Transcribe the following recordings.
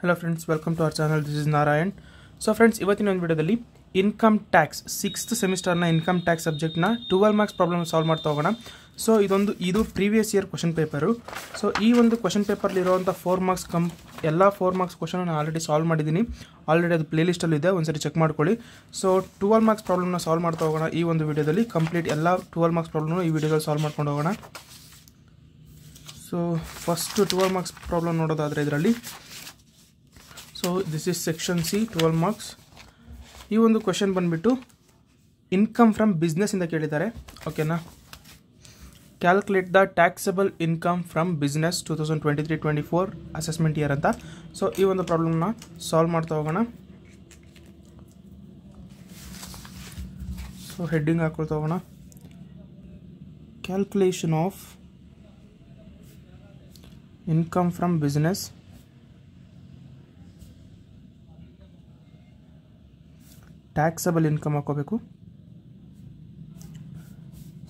Hello friends, welcome to our channel. This is Narayan. So friends, ಇವತ್ತಿನ ಒಂದು ವಿಡಿಯೋದಲ್ಲಿ income tax 6th ಸೆಮಿಸ್ಟರ್ನ income tax ಸಬ್ಜೆಕ್ಟ್ನ 12 marks problem solve ಮಾಡ್ತಾ ಹೋಗೋಣ. ಸೊ ಇದು previous year question paper. So ಈ ಒಂದು ಕ್ವಶನ್ ಪೇಪರ್ಲಿರುವಂಥ 4 ಮಾರ್ಕ್ಸ್ ಎಲ್ಲ 4 ಮಾರ್ಕ್ಸ್ ಕ್ವಶನ್ ನಾನು ಆಲ್ರೆಡಿ ಸಾಲ್ವ್ ಮಾಡಿದ್ದೀನಿ. ಆಲ್ರೆಡಿ ಅದು ಪ್ಲೇಲಿಸ್ಟಲ್ಲಿದೆ, ಒಂದ್ಸರಿ ಚೆಕ್ ಮಾಡ್ಕೊಳ್ಳಿ. ಸೊ 12 ಮಾರ್ಕ್ಸ್ ಪ್ರಾಬ್ಲಮ್ನ ಸಾಲ್ವ್ ಮಾಡ್ತಾ ಹೋಗೋಣ. ಈ ಒಂದು ವಿಡಿಯೋದಲ್ಲಿ ಕಂಪ್ಲೀಟ್ ಎಲ್ಲ 12 ಮಾರ್ಕ್ಸ್ ಪ್ರಾಬ್ಲಮ್ನ ಈ ವಿಡಿಯೋದಲ್ಲಿ ಸಾಲ್ವ್ ಮಾಡ್ಕೊಂಡು ಹೋಗೋಣ. ಸೊ ಫಸ್ಟ್ 12 ಮಾರ್ಕ್ಸ್ ಪ್ರಾಬ್ಲಮ್ ನೋಡೋದಾದರೆ ಇದರಲ್ಲಿ this is section C 12 marks. ಈ ಒಂದು ಕ್ವೆಶನ್ ಬಂದುಬಿಟ್ಟು ಇನ್ಕಮ್ ಫ್ರಮ್ ಬಿಸ್ನೆಸ್ ಇಂದ ಕೇಳಿದ್ದಾರೆ. ಓಕೆನಾ, calculate the taxable income from business 2023-24 assessment year ಅಂತ. ಸೊ ಈ ಒಂದು ಪ್ರಾಬ್ಲಮ್ನ ಸಾಲ್ವ್ ಮಾಡ್ತಾ ಹೋಗೋಣ. ಸೊ ಹೆಡ್ಡಿಂಗ್ ಹಾಕೊಳ್ತಾ ಹೋಗೋಣ. Calculation of income from business taxable income ಹಾಕೋಬೇಕು.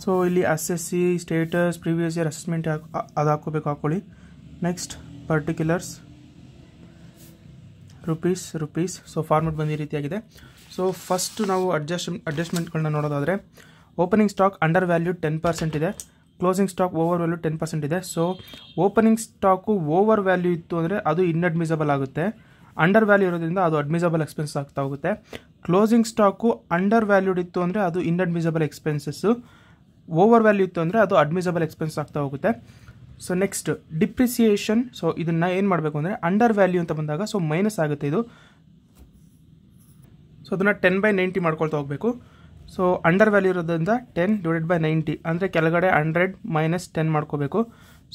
ಸೊ ಇಲ್ಲಿ SSC status previous year assessment ಅದು ಹಾಕ್ಕೊಳ್ಳಿ. Next particulars rupees. So format ಬಂದು ಈ ರೀತಿಯಾಗಿದೆ. ಸೊ ಫಸ್ಟ್ ನಾವು ಅಡ್ಜಸ್ಟ್ಮೆಂಟ್ಗಳನ್ನ ನೋಡೋದಾದರೆ ಓಪನಿಂಗ್ ಸ್ಟಾಕ್ ಅಂಡರ್ ವ್ಯಾಲ್ಯೂ 10% ಇದೆ, ಕ್ಲೋಸಿಂಗ್ ಸ್ಟಾಕ್ ಓವರ್ ವ್ಯಾಲ್ಯೂ 10% ಇದೆ. So opening stock over value ಇತ್ತು ಅಂದರೆ ಅದು ಇನ್ಅಡ್ಮಿಸಬಲ್ ಆಗುತ್ತೆ. ಅಂಡರ್ ವ್ಯಾಲ್ಯೂ ಇರೋದ್ರಿಂದ ಅದು ಅಡ್ಮಿಸಬಲ್ ಎಕ್ಸ್ಪೆನ್ಸ್ ಆಗ್ತಾ ಹೋಗುತ್ತೆ. ಕ್ಲೋಸಿಂಗ್ ಸ್ಟಾಕು ಅಂಡರ್ ವ್ಯಾಲ್ಯೂಡ್ ಇತ್ತು ಅಂದರೆ ಅದು ಇನ್ಅಡ್ಮಿಸಬಲ್ ಎಕ್ಸ್ಪೆನ್ಸಸ್ಸು, ಓವರ್ ವ್ಯಾಲ್ಯೂ ಇತ್ತು ಅಂದರೆ ಅದು ಅಡ್ಮಿಸಬಲ್ ಎಕ್ಸ್ಪೆನ್ಸ್ ಆಗ್ತಾ ಹೋಗುತ್ತೆ. So next depreciation. ಸೊ ಇದನ್ನು ಏನು ಮಾಡಬೇಕು ಅಂದರೆ ಅಂಡರ್ ವ್ಯಾಲ್ಯೂ ಅಂತ ಬಂದಾಗ ಸೊ ಮೈನಸ್ ಆಗುತ್ತೆ ಇದು. ಸೊ ಅದನ್ನು 10/90 ಮಾಡ್ಕೊಳ್ತಾ ಹೋಗಬೇಕು. ಸೊ ಅಂಡರ್ ವ್ಯಾಲ್ಯೂ ಇರೋದ್ರಿಂದ 10/90 ಅಂದರೆ ಕೆಳಗಡೆ 100 - 10 ಮಾಡ್ಕೋಬೇಕು.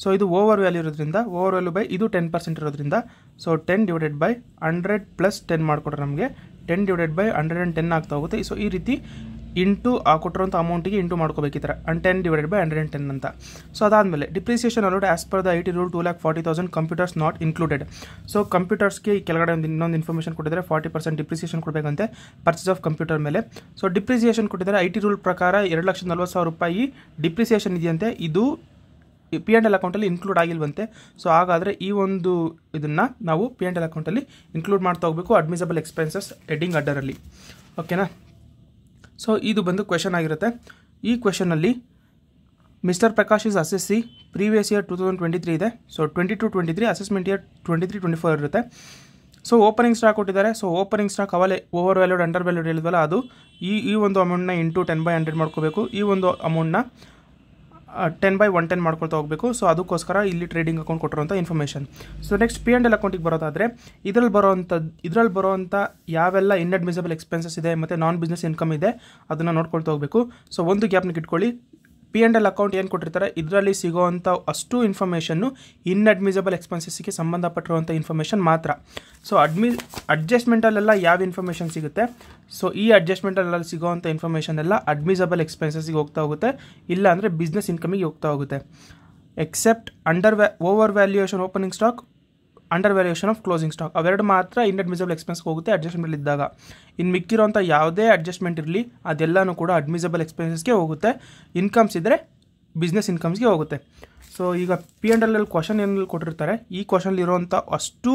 ಸೊ ಇದು ಓವರ್ ವ್ಯಾಲ್ಯೂ ಇರೋದ್ರಿಂದ ಓವರ್ ವ್ಯಾಲ್ಯೂ ಬೈ ಇದು 10% ಇರೋದ್ರಿಂದ ಸೊ 10/100 + 10 ಮಾಡಿಕೊಟ್ರೆ ನಮಗೆ 10/110 ಆಗ್ತಾ ಹೋಗುತ್ತೆ. ಸೊ ಈ ರೀತಿ ಇಂಟು ಕೊಟ್ಟಿರೋಂಥ ಅಮೌಂಟಿಗೆ ಇಂಟು ಮಾಡ್ಕೋಬೇಕು ಈ ಥರ 10/110 ಅಂತ. ಸೊ ಅದಾದಮೇಲೆ depreciation allowed as per the IT rule 2,40,000 computers not included. So ಕಂಪ್ಯೂಟರ್ಸ್ಗೆ ಕೆಳಗಡೆ ಇನ್ನೊಂದು ಇನ್ಫಾರ್ಮೇಷನ್ ಕೊಟ್ಟಿದ್ದಾರೆ, 40% ಡಿಪ್ರಿಸಿಯೇಷನ್ ಕೊಡಬೇಕಂತೆ ಪರ್ಚೇಸ್ ಆಫ್ ಕಂಪ್ಯೂಟರ್ ಮೇಲೆ. ಸೊ ಡಿಪ್ರಿಸಿಯೇಷನ್ ಕೊಟ್ಟಿದ್ದಾರೆ IT ರೂಲ್ ಪ್ರಕಾರ 2,40,000 ರೂಪಾಯಿ ಡಿಪ್ರಿಸಿಯೇಷನ್ ಇದೆಯಂತೆ. ಇದು P&L ಅಕೌಂಟಲ್ಲಿ ಇನ್ಕ್ಲೂಡ್ ಆಗಿಲ್ವಂತೆ. ಸೊ ಹಾಗಾದರೆ ಈ ಒಂದು ಇದನ್ನು ನಾವು P&L ಅಕೌಂಟಲ್ಲಿ ಇನ್ಕ್ಲೂಡ್ ಮಾಡ್ತಾ ಹೋಗಬೇಕು ಅಡ್ಮಿಸಬಲ್ ಎಕ್ಸ್ಪೆನ್ಸಸ್ ಹೆಡ್ಡಿಂಗ್ ಅಡ್ಡರಲ್ಲಿ. ಓಕೆನಾ. ಸೊ ಇದು ಬಂದು ಕ್ವೆಶನ್ ಆಗಿರುತ್ತೆ. ಈ ಕ್ವೆಶನಲ್ಲಿ mister Prakash is SSC previous year 2023 ಇದೆ. ಸೊ 22-23 ಅಸೆಸ್ಮೆಂಟ್ ಇಯರ್ 23-24 ಇರುತ್ತೆ. ಸೊ ಓಪನಿಂಗ್ ಸ್ಟಾಕ್ ಕೊಟ್ಟಿದ್ದಾರೆ. ಸೊ ಓಪನಿಂಗ್ ಸ್ಟಾಕ್ ಅವಲೇ ಓವರ್ ವ್ಯಾಲ್ಯೂಡ್ ಅಂಡರ್ ವ್ಯಾಲ್ಯೂಡ್ ಹೇಳಿದ್ವಲ್ಲ ಅದು ಈ ಒಂದು ಅಮೌಂಟ್ನ ಇಂಟು 10/100 ಮಾಡ್ಕೋಬೇಕು. ಈ ಒಂದು ಅಮೌಂಟ್ನ 10/110 ಮಾಡ್ಕೊಳ್ತಾ ಹೋಗಬೇಕು. ಸೊ ಅದಕ್ಕೋಸ್ಕರ ಇಲ್ಲಿ ಟ್ರೇಡಿಂಗ್ ಅಕೌಂಟ್ ಕೊಟ್ಟಿರೋಂಥ ಇನ್ಫಾರ್ಮೇಷನ್. ಸೊ ನೆಕ್ಸ್ಟ್ P&L ಅಕೌಂಟಿಗೆ ಬರೋದಾದರೆ ಇದರಲ್ಲಿ ಬರೋವಂಥ ಯಾವೆಲ್ಲ ಇನ್ಅಡ್ಮಿಸಬಲ್ ಎಕ್ಸ್ಪೆನ್ಸಸ್ ಇದೆ ಮತ್ತು ನಾನ್ ಬಿಸ್ನೆಸ್ ಇನ್ಕಮ್ ಇದೆ ಅದನ್ನು ನೋಡ್ಕೊಳ್ತಾ ಹೋಗಬೇಕು. ಸೊ ಒಂದು ಗ್ಯಾಪ್ನಿಗೆ ಇಟ್ಕೊಳ್ಳಿ. P&L ಅಕೌಂಟ್ ಏನು ಕೊಟ್ಟಿರ್ತಾರೆ ಇದರಲ್ಲಿ ಸಿಗೋವಂಥ ಅಷ್ಟು ಇನ್ಫಾರ್ಮೇಷನ್ನು ಇನ್ಅಡ್ಮಿಸಬಲ್ ಎಕ್ಸ್ಪೆನ್ಸಸ್ಗೆ ಸಂಬಂಧಪಟ್ಟಿರುವಂಥ ಇನ್ಫಾರ್ಮೇಷನ್ ಮಾತ್ರ. ಸೊ ಅಡ್ಜಸ್ಟ್ಮೆಂಟಲ್ಲೆಲ್ಲ ಯಾವ ಇನ್ಫಾರ್ಮೇಷನ್ ಸಿಗುತ್ತೆ, ಸೊ ಈ ಅಡ್ಜಸ್ಟ್ಮೆಂಟಲ್ಲಿ ಸಿಗೋವಂಥ ಇನ್ಫಾರ್ಮೇಷನ್ ಎಲ್ಲ ಅಡ್ಮಿಸಬಲ್ ಎಕ್ಸ್ಪೆನ್ಸಸ್ಗೆ ಹೋಗ್ತಾ ಹೋಗುತ್ತೆ, ಇಲ್ಲ ಅಂದರೆ ಬಿಸ್ನೆಸ್ ಇನ್ಕಮಿಗೆ ಹೋಗ್ತಾ ಹೋಗುತ್ತೆ. Except over valuation opening stock, under valuation of closing stock ಅವೆರಡು ಮಾತ್ರ ಇನ್ಅಡ್ಮಿಸಬಲ್ ಎಕ್ಸ್ಪೆನ್ಸ್ಗೆ ಹೋಗುತ್ತೆ ಅಡ್ಜಸ್ಟ್ಮೆಂಟ್ ಇದ್ದಾಗ. ಇನ್ನು ಮಿಕ್ಕಿರೋಂಥ ಯಾವುದೇ ಅಡ್ಜಸ್ಟ್ಮೆಂಟ್ ಇರಲಿ ಅದೆಲ್ಲನೂ ಕೂಡ ಅಡ್ಮಿಸಬಲ್ ಎಕ್ಸ್ಪೆನ್ಸಸ್ಗೆ ಹೋಗುತ್ತೆ. ಇನ್ಕಮ್ಸ್ ಇದ್ದರೆ ಬಿಸ್ನೆಸ್ ಇನ್ಕಮ್ಸ್ಗೆ ಹೋಗುತ್ತೆ. ಸೊ ಈಗ P&L ಕ್ವಶನ್ ಏನಲ್ಲಿ ಕೊಟ್ಟಿರ್ತಾರೆ ಈ ಕ್ವಶನ್ಲಿರುವಂಥ ಅಷ್ಟು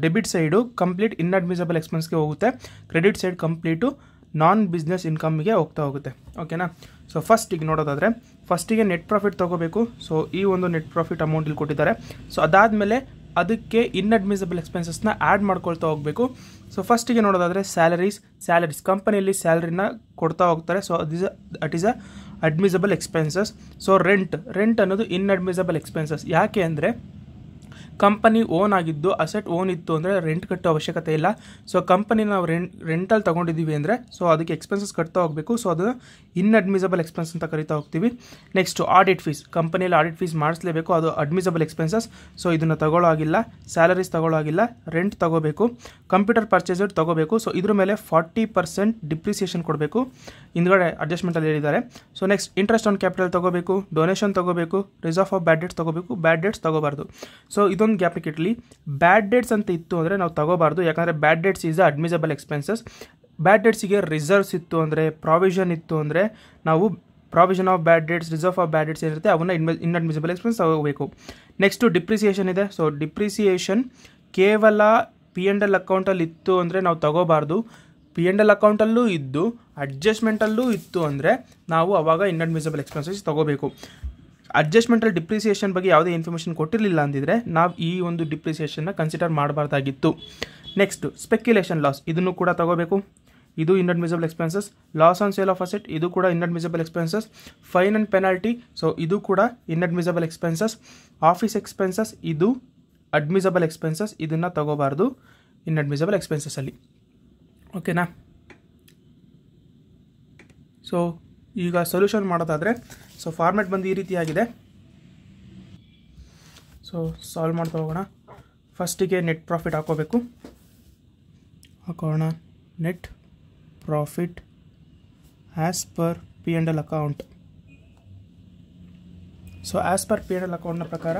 ಡೆಬಿಟ್ ಸೈಡು ಕಂಪ್ಲೀಟ್ ಇನ್ಅಡ್ಮಿಸಬಲ್ ಎಕ್ಸ್ಪೆನ್ಸ್ಗೆ ಹೋಗುತ್ತೆ, ಕ್ರೆಡಿಟ್ ಸೈಡ್ ಕಂಪ್ಲೀಟು ನಾನ್ ಬಿಸ್ನೆಸ್ ಇನ್ಕಮ್ಗೆ ಹೋಗ್ತಾ ಹೋಗುತ್ತೆ. ಓಕೆನಾ. ಸೊ ಫಸ್ಟಿಗೆ ನೋಡೋದಾದರೆ ಫಸ್ಟಿಗೆ ನೆಟ್ ಪ್ರಾಫಿಟ್ ತೊಗೋಬೇಕು. ಸೊ ಈ ಒಂದು ನೆಟ್ ಪ್ರಾಫಿಟ್ ಅಮೌಂಟ್ ಇಲ್ಲಿ ಕೊಟ್ಟಿದ್ದಾರೆ. ಸೊ ಅದಾದಮೇಲೆ ಅದಕ್ಕೆ ಇನ್ಅಡ್ಮಿಸಬಲ್ ಎಕ್ಸ್ಪೆನ್ಸಸ್ನ ಆ್ಯಡ್ ಮಾಡ್ಕೊಳ್ತಾ ಹೋಗಬೇಕು. ಸೊ ಫಸ್ಟಿಗೆ ನೋಡೋದಾದರೆ ಸ್ಯಾಲರೀಸ್ ಕಂಪನಿಯಲ್ಲಿ ಸ್ಯಾಲರಿನ ಕೊಡ್ತಾ ಹೋಗ್ತಾರೆ. So that is admissible expenses. So rent ಅನ್ನೋದು ಇನ್ಅಡ್ಮಿಸಬಲ್ ಎಕ್ಸ್ಪೆನ್ಸಸ್. ಯಾಕೆ ಅಂದರೆ ಕಂಪನಿ ಓನ್ ಆಗಿದ್ದು ಅಸೆಟ್ ಓನ್ ಇತ್ತು ಅಂದರೆ ರೆಂಟ್ ಕಟ್ಟೋ ಅವಶ್ಯಕತೆ ಇಲ್ಲ. ಸೊ ಕಂಪನಿ ನಾವು ರೆಂಟಲ್ಲಿ ತೊಗೊಂಡಿದ್ದೀವಿ ಅಂದರೆ ಸೊ ಅದಕ್ಕೆ ಎಕ್ಸ್ಪೆನ್ಸಸ್ ಕಟ್ತಾ ಹೋಗಬೇಕು. ಸೊ ಅದನ್ನು ಇನ್ಅಡ್ಮಿಸಬಲ್ ಎಕ್ಸ್ಪೆನ್ಸ್ ಅಂತ ಕರಿತಾ ಹೋಗ್ತೀವಿ. ನೆಕ್ಸ್ಟ್ ಆಡಿಟ್ ಫೀಸ್, ಕಂಪನಿಯಲ್ಲಿ ಆಡಿಟ್ ಫೀಸ್ ಮಾಡಿಸಲೇಬೇಕು, ಅದು ಅಡ್ಮಿಸಬಲ್ ಎಕ್ಸ್ಪೆನ್ಸಸ್. ಸೊ ಇದನ್ನು ತಗೊಳ್ಳೋ ಆಗಿಲ್ಲ, ಸ್ಯಾಲರೀಸ್ ತಗೊಳ್ಳೋ ಆಗಿಲ್ಲ, ರೆಂಟ್ ತಗೋಬೇಕು, ಕಂಪ್ಯೂಟರ್ ಪರ್ಚೇಸರ್ ತಗೋಬೇಕು. ಸೊ ಇದ್ರ ಮೇಲೆ 40% ಡಿಪ್ರಿಸಿಯೇಷನ್ ಕೊಡಬೇಕು, ಹಿಂದ್ಗಡೆ ಅಡ್ಜಸ್ಟ್ಮೆಂಟಲ್ಲಿ ಹೇಳಿದ್ದಾರೆ. So next interest on capital ತಗೋಬೇಕು, ಡೊನೇಷನ್ ತಗೋಬೇಕು, ರಿಸರ್ವ್ ಆಫ್ ಬ್ಯಾಡ್ ಡೇಟ್ಸ್ ತಗೋಬೇಕು, ಬ್ಯಾಡ್ ಡೇಟ್ಸ್ ತಗೋಬಾರ್ದು. ಸೊ ಇದೊಂದು ಗ್ಯಾಪ್ನಿಗೆ ಇಟ್ಲಿ. ಬ್ಯಾಡ್ ಡೇಟ್ಸ್ ಅಂತ ಇತ್ತು ಅಂದರೆ ನಾವು ತಗೋಬಾರ್ದು, ಯಾಕಂದರೆ bad debts is admissible expenses. Bad ಡೇಟ್ಸಿಗೆ ರಿಸರ್ವ್ಸ್ ಇತ್ತು ಅಂದರೆ ಪ್ರಾವಿಷನ್ ಇತ್ತು ಅಂದರೆ ನಾವು provision of bad debts, reserve of bad debts ಏನಿರುತ್ತೆ ಅವನ್ನ ಇನ್ಅಡ್ಮಿಸಬಲ್ ಎಕ್ಸ್ಪೆನ್ಸ್ ತಗೋಬೇಕು. ನೆಕ್ಸ್ಟು ಡಿಪ್ರಿಸಿಯೇಷನ್ ಇದೆ. ಸೊ ಡಿಪ್ರಿಸಿಯೇಷನ್ ಕೇವಲ P&L ಅಕೌಂಟಲ್ಲಿ ಇತ್ತು ಅಂದರೆ ನಾವು ತಗೋಬಾರ್ದು. P&L ಅಕೌಂಟಲ್ಲೂ ಇದ್ದು ಅಡ್ಜಸ್ಟ್ಮೆಂಟಲ್ಲೂ ಇತ್ತು ಅಂದರೆ ನಾವು ಆವಾಗ ಇನ್ಅಡ್ಮಿಸಬಲ್ ಎಕ್ಸ್ಪೆನ್ಸಸ್ ತಗೋಬೇಕು. ಅಡ್ಜಸ್ಟ್ಮೆಂಟಲ್ಲಿ ಡಿಪ್ರಿಸಿಯೇಷನ್ ಬಗ್ಗೆ ಯಾವುದೇ ಇನ್ಫಾರ್ಮೇಷನ್ ಕೊಟ್ಟಿರಲಿಲ್ಲ ಅಂದಿದ್ರೆ ನಾವು ಈ ಒಂದು ಡಿಪ್ರಿಸಿಯೇಷನ್ನ ಕನ್ಸಿಡರ್ ಮಾಡಬಾರ್ದಾಗಿತ್ತು. ನೆಕ್ಸ್ಟ್ ಸ್ಪೆಕ್ಯುಲೇಷನ್ ಲಾಸ್, ಇದನ್ನು ಕೂಡ ತಗೋಬೇಕು. ಇದು inadmissible expenses. Loss on sale of asset, ಇದು ಕೂಡ inadmissible expenses. Fine and penalty, so ಇದು ಕೂಡ ಇನ್ಅಡ್ಮಿಸಬಲ್ ಎಕ್ಸ್ಪೆನ್ಸಸ್. ಆಫೀಸ್ ಎಕ್ಸ್ಪೆನ್ಸಸ್, ಇದು ಅಡ್ಮಿಸಬಲ್ ಎಕ್ಸ್ಪೆನ್ಸಸ್, ಇದನ್ನು ತಗೋಬಾರ್ದು ಇನ್ಅಡ್ಮಿಸಬಲ್ ಎಕ್ಸ್ಪೆನ್ಸಸ್ಸಲ್ಲಿ. ಓಕೆನಾ? ಸೊ ಈಗ ಸೊಲ್ಯೂಷನ್ ಮಾಡೋದಾದರೆ, ಸೊ ಫಾರ್ಮೆಟ್ ಬಂದು ಈ ರೀತಿಯಾಗಿದೆ. ಸೊ ಸಾಲ್ವ್ ಮಾಡ್ತಾ ಹೋಗೋಣ. ಫಸ್ಟಿಗೆ ನೆಟ್ ಪ್ರಾಫಿಟ್ ಹಾಕೋಬೇಕು. ಹಾಕೋಣ net profit as per P&L account. So as per P&L ಅಕೌಂಟ್ನ ಪ್ರಕಾರ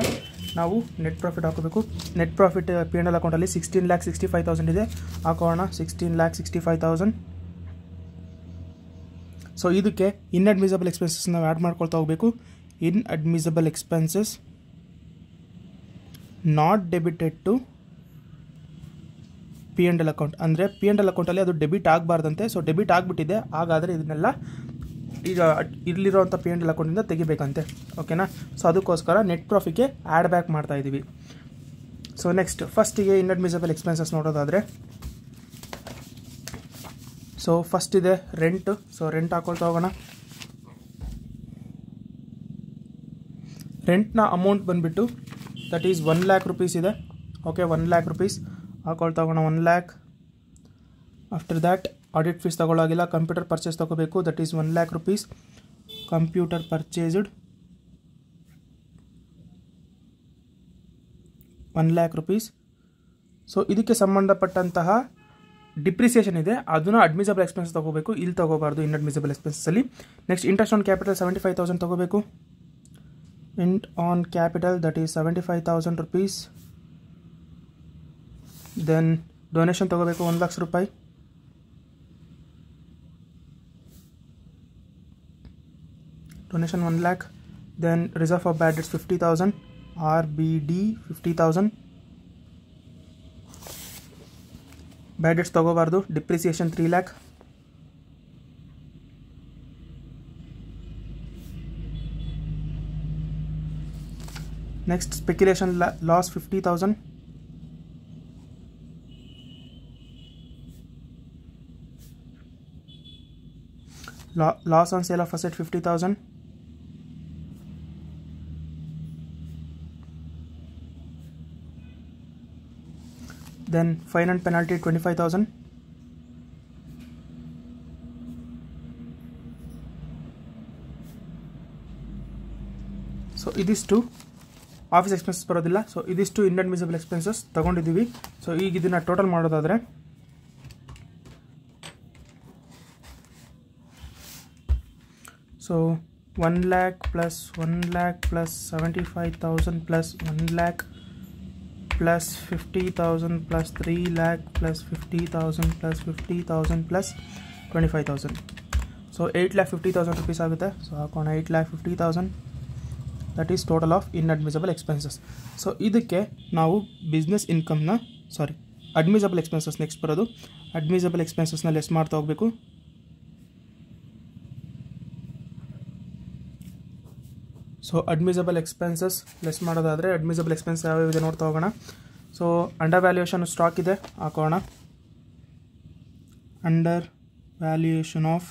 ನಾವು ನೆಟ್ ಪ್ರಾಫಿಟ್ ಹಾಕೋಬೇಕು. ನೆಟ್ ಪ್ರಾಫಿಟ್ P&L ಅಕೌಂಟಲ್ಲಿ 16,65,000 ಇದೆ. ಹಾಕೋಣ 16,65,000. ಸೊ ಇದಕ್ಕೆ ಇನ್ಅಡ್ಮಿಸಬಲ್ ಎಕ್ಸ್ಪೆನ್ಸಸ್ ನಾವು ಆ್ಯಡ್ ಮಾಡ್ಕೊಳ್ತಾ ಹೋಗಬೇಕು. Inadmissible expenses not debited to P&L account. ಅಂದರೆ P&L ಅಕೌಂಟಲ್ಲಿ ಅದು ಡೆಬಿಟ್ ಆಗಬಾರ್ದಂತೆ. ಸೊ ಡೆಬಿಟ್ ಆಗಿಬಿಟ್ಟಿದೆ, ಹಾಗಾದರೆ ಇದನ್ನೆಲ್ಲ ಈಗ ಇಲ್ಲಿರೋವಂಥ P&L ಅಕೌಂಟಿಂದ ತೆಗಿಬೇಕಂತೆ. ಓಕೆನಾ? ಸೊ ಅದಕ್ಕೋಸ್ಕರ ನೆಟ್ ಪ್ರಾಫಿಟ್ಗೆ ಆ್ಯಡ್ ಬ್ಯಾಕ್ ಮಾಡ್ತಾ ಇದ್ದೀವಿ. ಸೊ ನೆಕ್ಸ್ಟ್ ಫಸ್ಟಿಗೆ ಇನ್ಅಡ್ಮಿಸಬಲ್ ಎಕ್ಸ್ಪೆನ್ಸಸ್ ನೋಡೋದಾದರೆ, ಸೊ ಫಸ್ಟ್ ಇದೆ ರೆಂಟ್. ಸೊ ರೆಂಟ್ ಹಾಕೊಳ್ತಾ ಹೋಗೋಣ. ರೆಂಟ್ನ ಅಮೌಂಟ್ ಬಂದುಬಿಟ್ಟು ದಟ್ ಈಸ್ 1 lakh rupees ಇದೆ. ಓಕೆ, 1 lakh rupees ಹಾಕೊಳ್ತಾ ಹೋಗೋಣ. 1 lakh. After that audit fees ತಗೊಳ್ಳೋಗಿಲ್ಲ. ಕಂಪ್ಯೂಟರ್ ಪರ್ಚೇಸ್ ತಗೋಬೇಕು. That is 1 lakh rupees. Computer purchased 1 lakh rupees. So ಇದಕ್ಕೆ ಸಂಬಂಧಪಟ್ಟಂತಹ ಡಿಪ್ರಿಸಿಯೇಷನ್ ಇದೆ, ಅದನ್ನು ಅಡ್ಮಿಸಬಲ್ ಎಕ್ಸ್ಪೆನ್ಸ್ ತಗೋಬೇಕು, ಇಲ್ಲಿ ತಗೋಬಾರ್ದು ಇನ್ಅಡ್ಮಿಸಬಲ್ ಎಕ್ಸ್ಪೆನ್ಸಲ್ಲಿ. ನೆಕ್ಸ್ಟ್ ಇಂಟ್ರೆಸ್ಟ್ ಆನ್ ಕ್ಯಾಪಿಟಲ್ 75,000 ತಗೋಬೇಕು. Int on capital that is 75,000 rupees. Then donation ತಗೋಬೇಕು 1 lakh ರೂಪಾಯಿ. Donation 1 lakh. Then reserve of bad debts 50,000. RBD 50,000. Bad debts ತಗೋಬಾರ್ದು. Depreciation 3 lakh. Next speculation loss 50,000. Loss on sale of asset 50,000. Then fine and penalty 25,000. So ಇದಿಷ್ಟು office expenses ಬರೋದಿಲ್ಲ. So ಇದಿಷ್ಟು inadmissible expenses ತಗೊಂಡಿದ್ದೀವಿ. So ಈಗ ಇದನ್ನು total ಮಾಡೋದಾದರೆ, so 1 lakh plus 1 lakh plus 75,000 plus 1 lakh plus 50,000 plus 3 lakh plus 50,000 plus 50,000 plus 25,000. So 8,50,000 rupees ಆಗುತ್ತೆ. So ಹಾಕೋಣ 8,50,000. That is total of inadmissible expenses. So ಇದಕ್ಕೆ ನಾವು ಬಿಸ್ನೆಸ್ ಇನ್ಕಮ್ನ ಅಡ್ಮಿಸಬಲ್ ಎಕ್ಸ್ಪೆನ್ಸಸ್ ನೆಕ್ಸ್ಟ್ ಬರೋದು. Admissible ಎಕ್ಸ್ಪೆನ್ಸಸ್ನ less ಮಾಡ್ತಾ ಹೋಗಬೇಕು. ಸೊ ಅಡ್ಮಿಸಬಲ್ ಎಕ್ಸ್ಪೆನ್ಸಸ್ ಲೆಸ್ ಮಾಡೋದಾದರೆ admissible expense ಯಾವ್ಯಾವಿದೆ ನೋಡ್ತಾ ಹೋಗೋಣ. ಸೊ ಅಂಡರ್ ವ್ಯಾಲ್ಯೂಯೇಷನ್ ಸ್ಟಾಕ್ ಇದೆ, ಹಾಕೋಣ. ಅಂಡರ್ ವ್ಯಾಲ್ಯೂಯೇಷನ್ ಆಫ್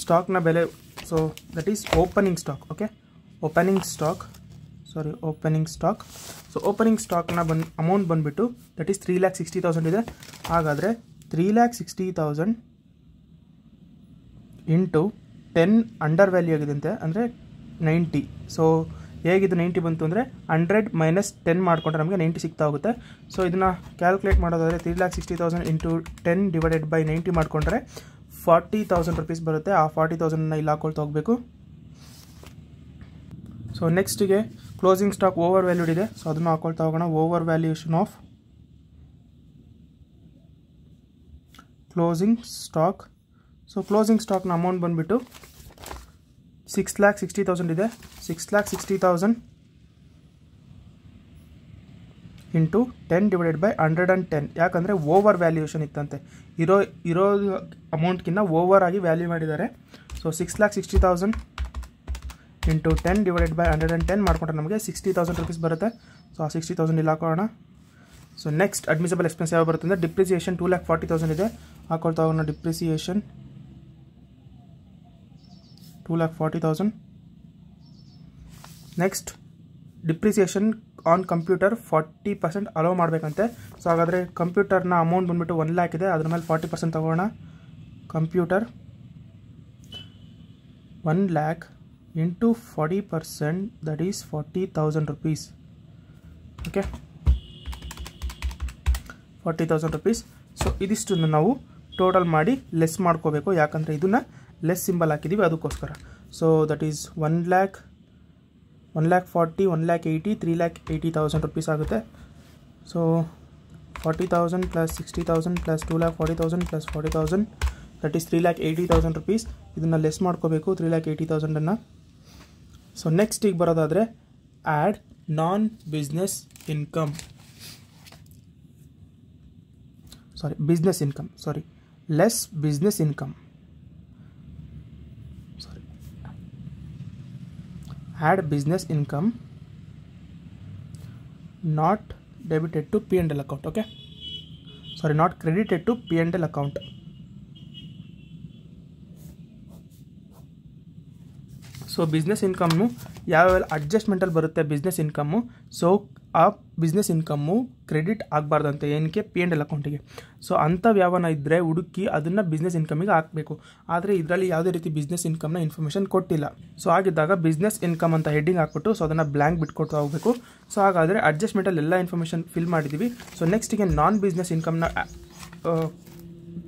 ಸ್ಟಾಕ್ನ ಬೆಲೆ, so that is opening stock. Okay, opening stock. So opening ಸ್ಟಾಕ್ನ ಅಮೌಂಟ್ ಬಂದುಬಿಟ್ಟು ದಟ್ ಈಸ್ 3,60,000 ಇದೆ. ಹಾಗಾದರೆ 3,60,000 ಇಂಟು 10 ಅಂಡರ್ ವ್ಯಾಲ್ಯೂ ಆಗಿದಂತೆ, ಅಂದರೆ 90. ಸೊ ಹೇಗಿದು 90 ಬಂತು ಅಂದರೆ 100 ಮೈನಸ್ 10 ಮಾಡಿಕೊಂಡ್ರೆ ನಮಗೆ 90 ಸಿಗ್ತಾ ಹೋಗುತ್ತೆ. ಸೊ ಇದನ್ನು ಕ್ಯಾಲ್ಕುಲೇಟ್ ಮಾಡೋದಾದರೆ 3,60,000 ಇಂಟು 10 ಡಿವೈಡೆಡ್ ಬೈ 90 ಮಾಡಿಕೊಂಡ್ರೆ 40,000 rupees ಬರುತ್ತೆ. ಆ 40,000ನ ಇಲ್ಲಿ ಹಾಕೊಳ್ತಾ ಹೋಗಬೇಕು. ಸೊ ನೆಕ್ಸ್ಟಿಗೆ ಕ್ಲೋಸಿಂಗ್ ಸ್ಟಾಕ್ ಓವರ್ ವ್ಯಾಲ್ಯೂಡ್ ಇದೆ. ಸೊ ಅದನ್ನು ಹಾಕೊಳ್ತಾ ಹೋಗೋಣ. Over valuation of closing stock. So closing ಸ್ಟಾಕ್ನ ಅಮೌಂಟ್ ಬಂದುಬಿಟ್ಟು 6,60,000 ಇದೆ. 6,60,000 ಇಂಟು 10 ಡಿವೈಡೆಡ್ ಬೈ 110. ಯಾಕಂದರೆ ಓವರ್ ವ್ಯಾಲ್ಯೂಯೇಷನ್ ಇತ್ತಂತೆ, ಇರೋ ಅಮೌಂಟ್ಗಿಂತ ಓವರ್ ಆಗಿ ವ್ಯಾಲ್ಯೂ ಮಾಡಿದ್ದಾರೆ. ಸೊ 6,60,000 ಇಂಟು 10 ಡಿವೈಡೆಡ್ ಬೈ 110 ಮಾಡಿಕೊಂಡ್ರೆ ನಮಗೆ 60,000 ರುಪೀಸ್ ಬರುತ್ತೆ. ಸೊ ಆ 60,000 ಇಲ್ಲಿ ಹಾಕೋಣ. ಸೊ ನೆಕ್ಸ್ಟ್ ಅಡ್ಮಿಸಬಲ್ ಎಕ್ಸ್ಪೆನ್ಸ್ ಯಾವ ಬರುತ್ತೆ ಅಂದರೆ ಡಿಪ್ರಿಸಿಯೇಷನ್ 2,40,000 ಇದೆ, ಹಾಕೊಳ್ತಾ ಹೋಗೋಣ. Depreciation 2,40,000. Next depreciation on computer 40% allow ಮಾಡಬೇಕಂತೆ. ಸೊ ಹಾಗಾದರೆ ಕಂಪ್ಯೂಟರ್ನ ಅಮೌಂಟ್ ಬಂದುಬಿಟ್ಟು 1 lakh ಇದೆ, ಅದ್ರ ಮೇಲೆ 40% ತಗೋಣ. Computer 1 lakh into 40%, that is 40,000 rupees. Okay, 40,000 rupees. So ಇದಿಷ್ಟನ್ನು ನಾವು ಟೋಟಲ್ ಮಾಡಿ ಲೆಸ್ ಮಾಡ್ಕೋಬೇಕು, ಯಾಕಂದರೆ ಇದನ್ನು ಲೆಸ್ ಸಿಂಬಲ್ ಹಾಕಿದ್ದೀವಿ ಅದಕ್ಕೋಸ್ಕರ. So that is 1 lakh, 1,40,000, 1,80,000, 3,80,000 rupees ಆಗುತ್ತೆ. So 40,000 plus 60,000 plus 2,40,000 plus 40,000, that is 3,80,000 rupees. ಇದನ್ನು ಲೆಸ್ ಮಾಡ್ಕೋಬೇಕು 3,80,000. ಸೊ ನೆಕ್ಸ್ಟ್ ಈಗ ಬರೋದಾದರೆ add non business income, business income, less business income, add business income not debited to P&L account. Okay, not credited to P&L account. So business ಇನ್ಕಮ್ನು ಯಾವ್ಯಾವ ಅಡ್ಜಸ್ಟ್ಮೆಂಟಲ್ಲಿ ಬರುತ್ತೆ business income. So ಆ business income credit ಆಗಬಾರ್ದಂತೆ ಏನಕ್ಕೆ, P&L ಅಕೌಂಟಿಗೆ. So ಅಂಥವು ಯಾವನ ಇದ್ದರೆ ಹುಡುಕಿ ಅದನ್ನು ಬಿಸ್ನೆಸ್ ಇನ್ಕಮಿಗೆ ಹಾಕಬೇಕು. ಆದರೆ ಇದರಲ್ಲಿ ಯಾವುದೇ ರೀತಿ ಬಿಸ್ನೆಸ್ ಇನ್ಕಮ್ನ ಇನ್ಫಾರ್ಮೇಷನ್ ಕೊಟ್ಟಿಲ್ಲ. ಸೊ ಆಗಿದ್ದಾಗ ಬಿಸ್ನೆಸ್ ಇನ್ಕಮ್ ಅಂತ ಹೆಡ್ಡಿಂಗ್ ಹಾಕ್ಬಿಟ್ಟು ಸೊ ಅದನ್ನು ಬ್ಲ್ಯಾಂಕ್ ಬಿಟ್ಕೊಡ್ತಾ ಹೋಗಬೇಕು. ಸೊ ಹಾಗಾದರೆ ಅಡ್ಜಸ್ಟ್ಮೆಂಟಲ್ಲಿ ಎಲ್ಲ ಇನ್ಫಾರ್ಮೇಷನ್ ಫಿಲ್ ಮಾಡಿದ್ದೀವಿ. ಸೊ ನೆಕ್ಸ್ಟಿಗೆ ನಾನ್ ಬಿಸ್ನೆಸ್ ಇನ್ಕಮ್ನ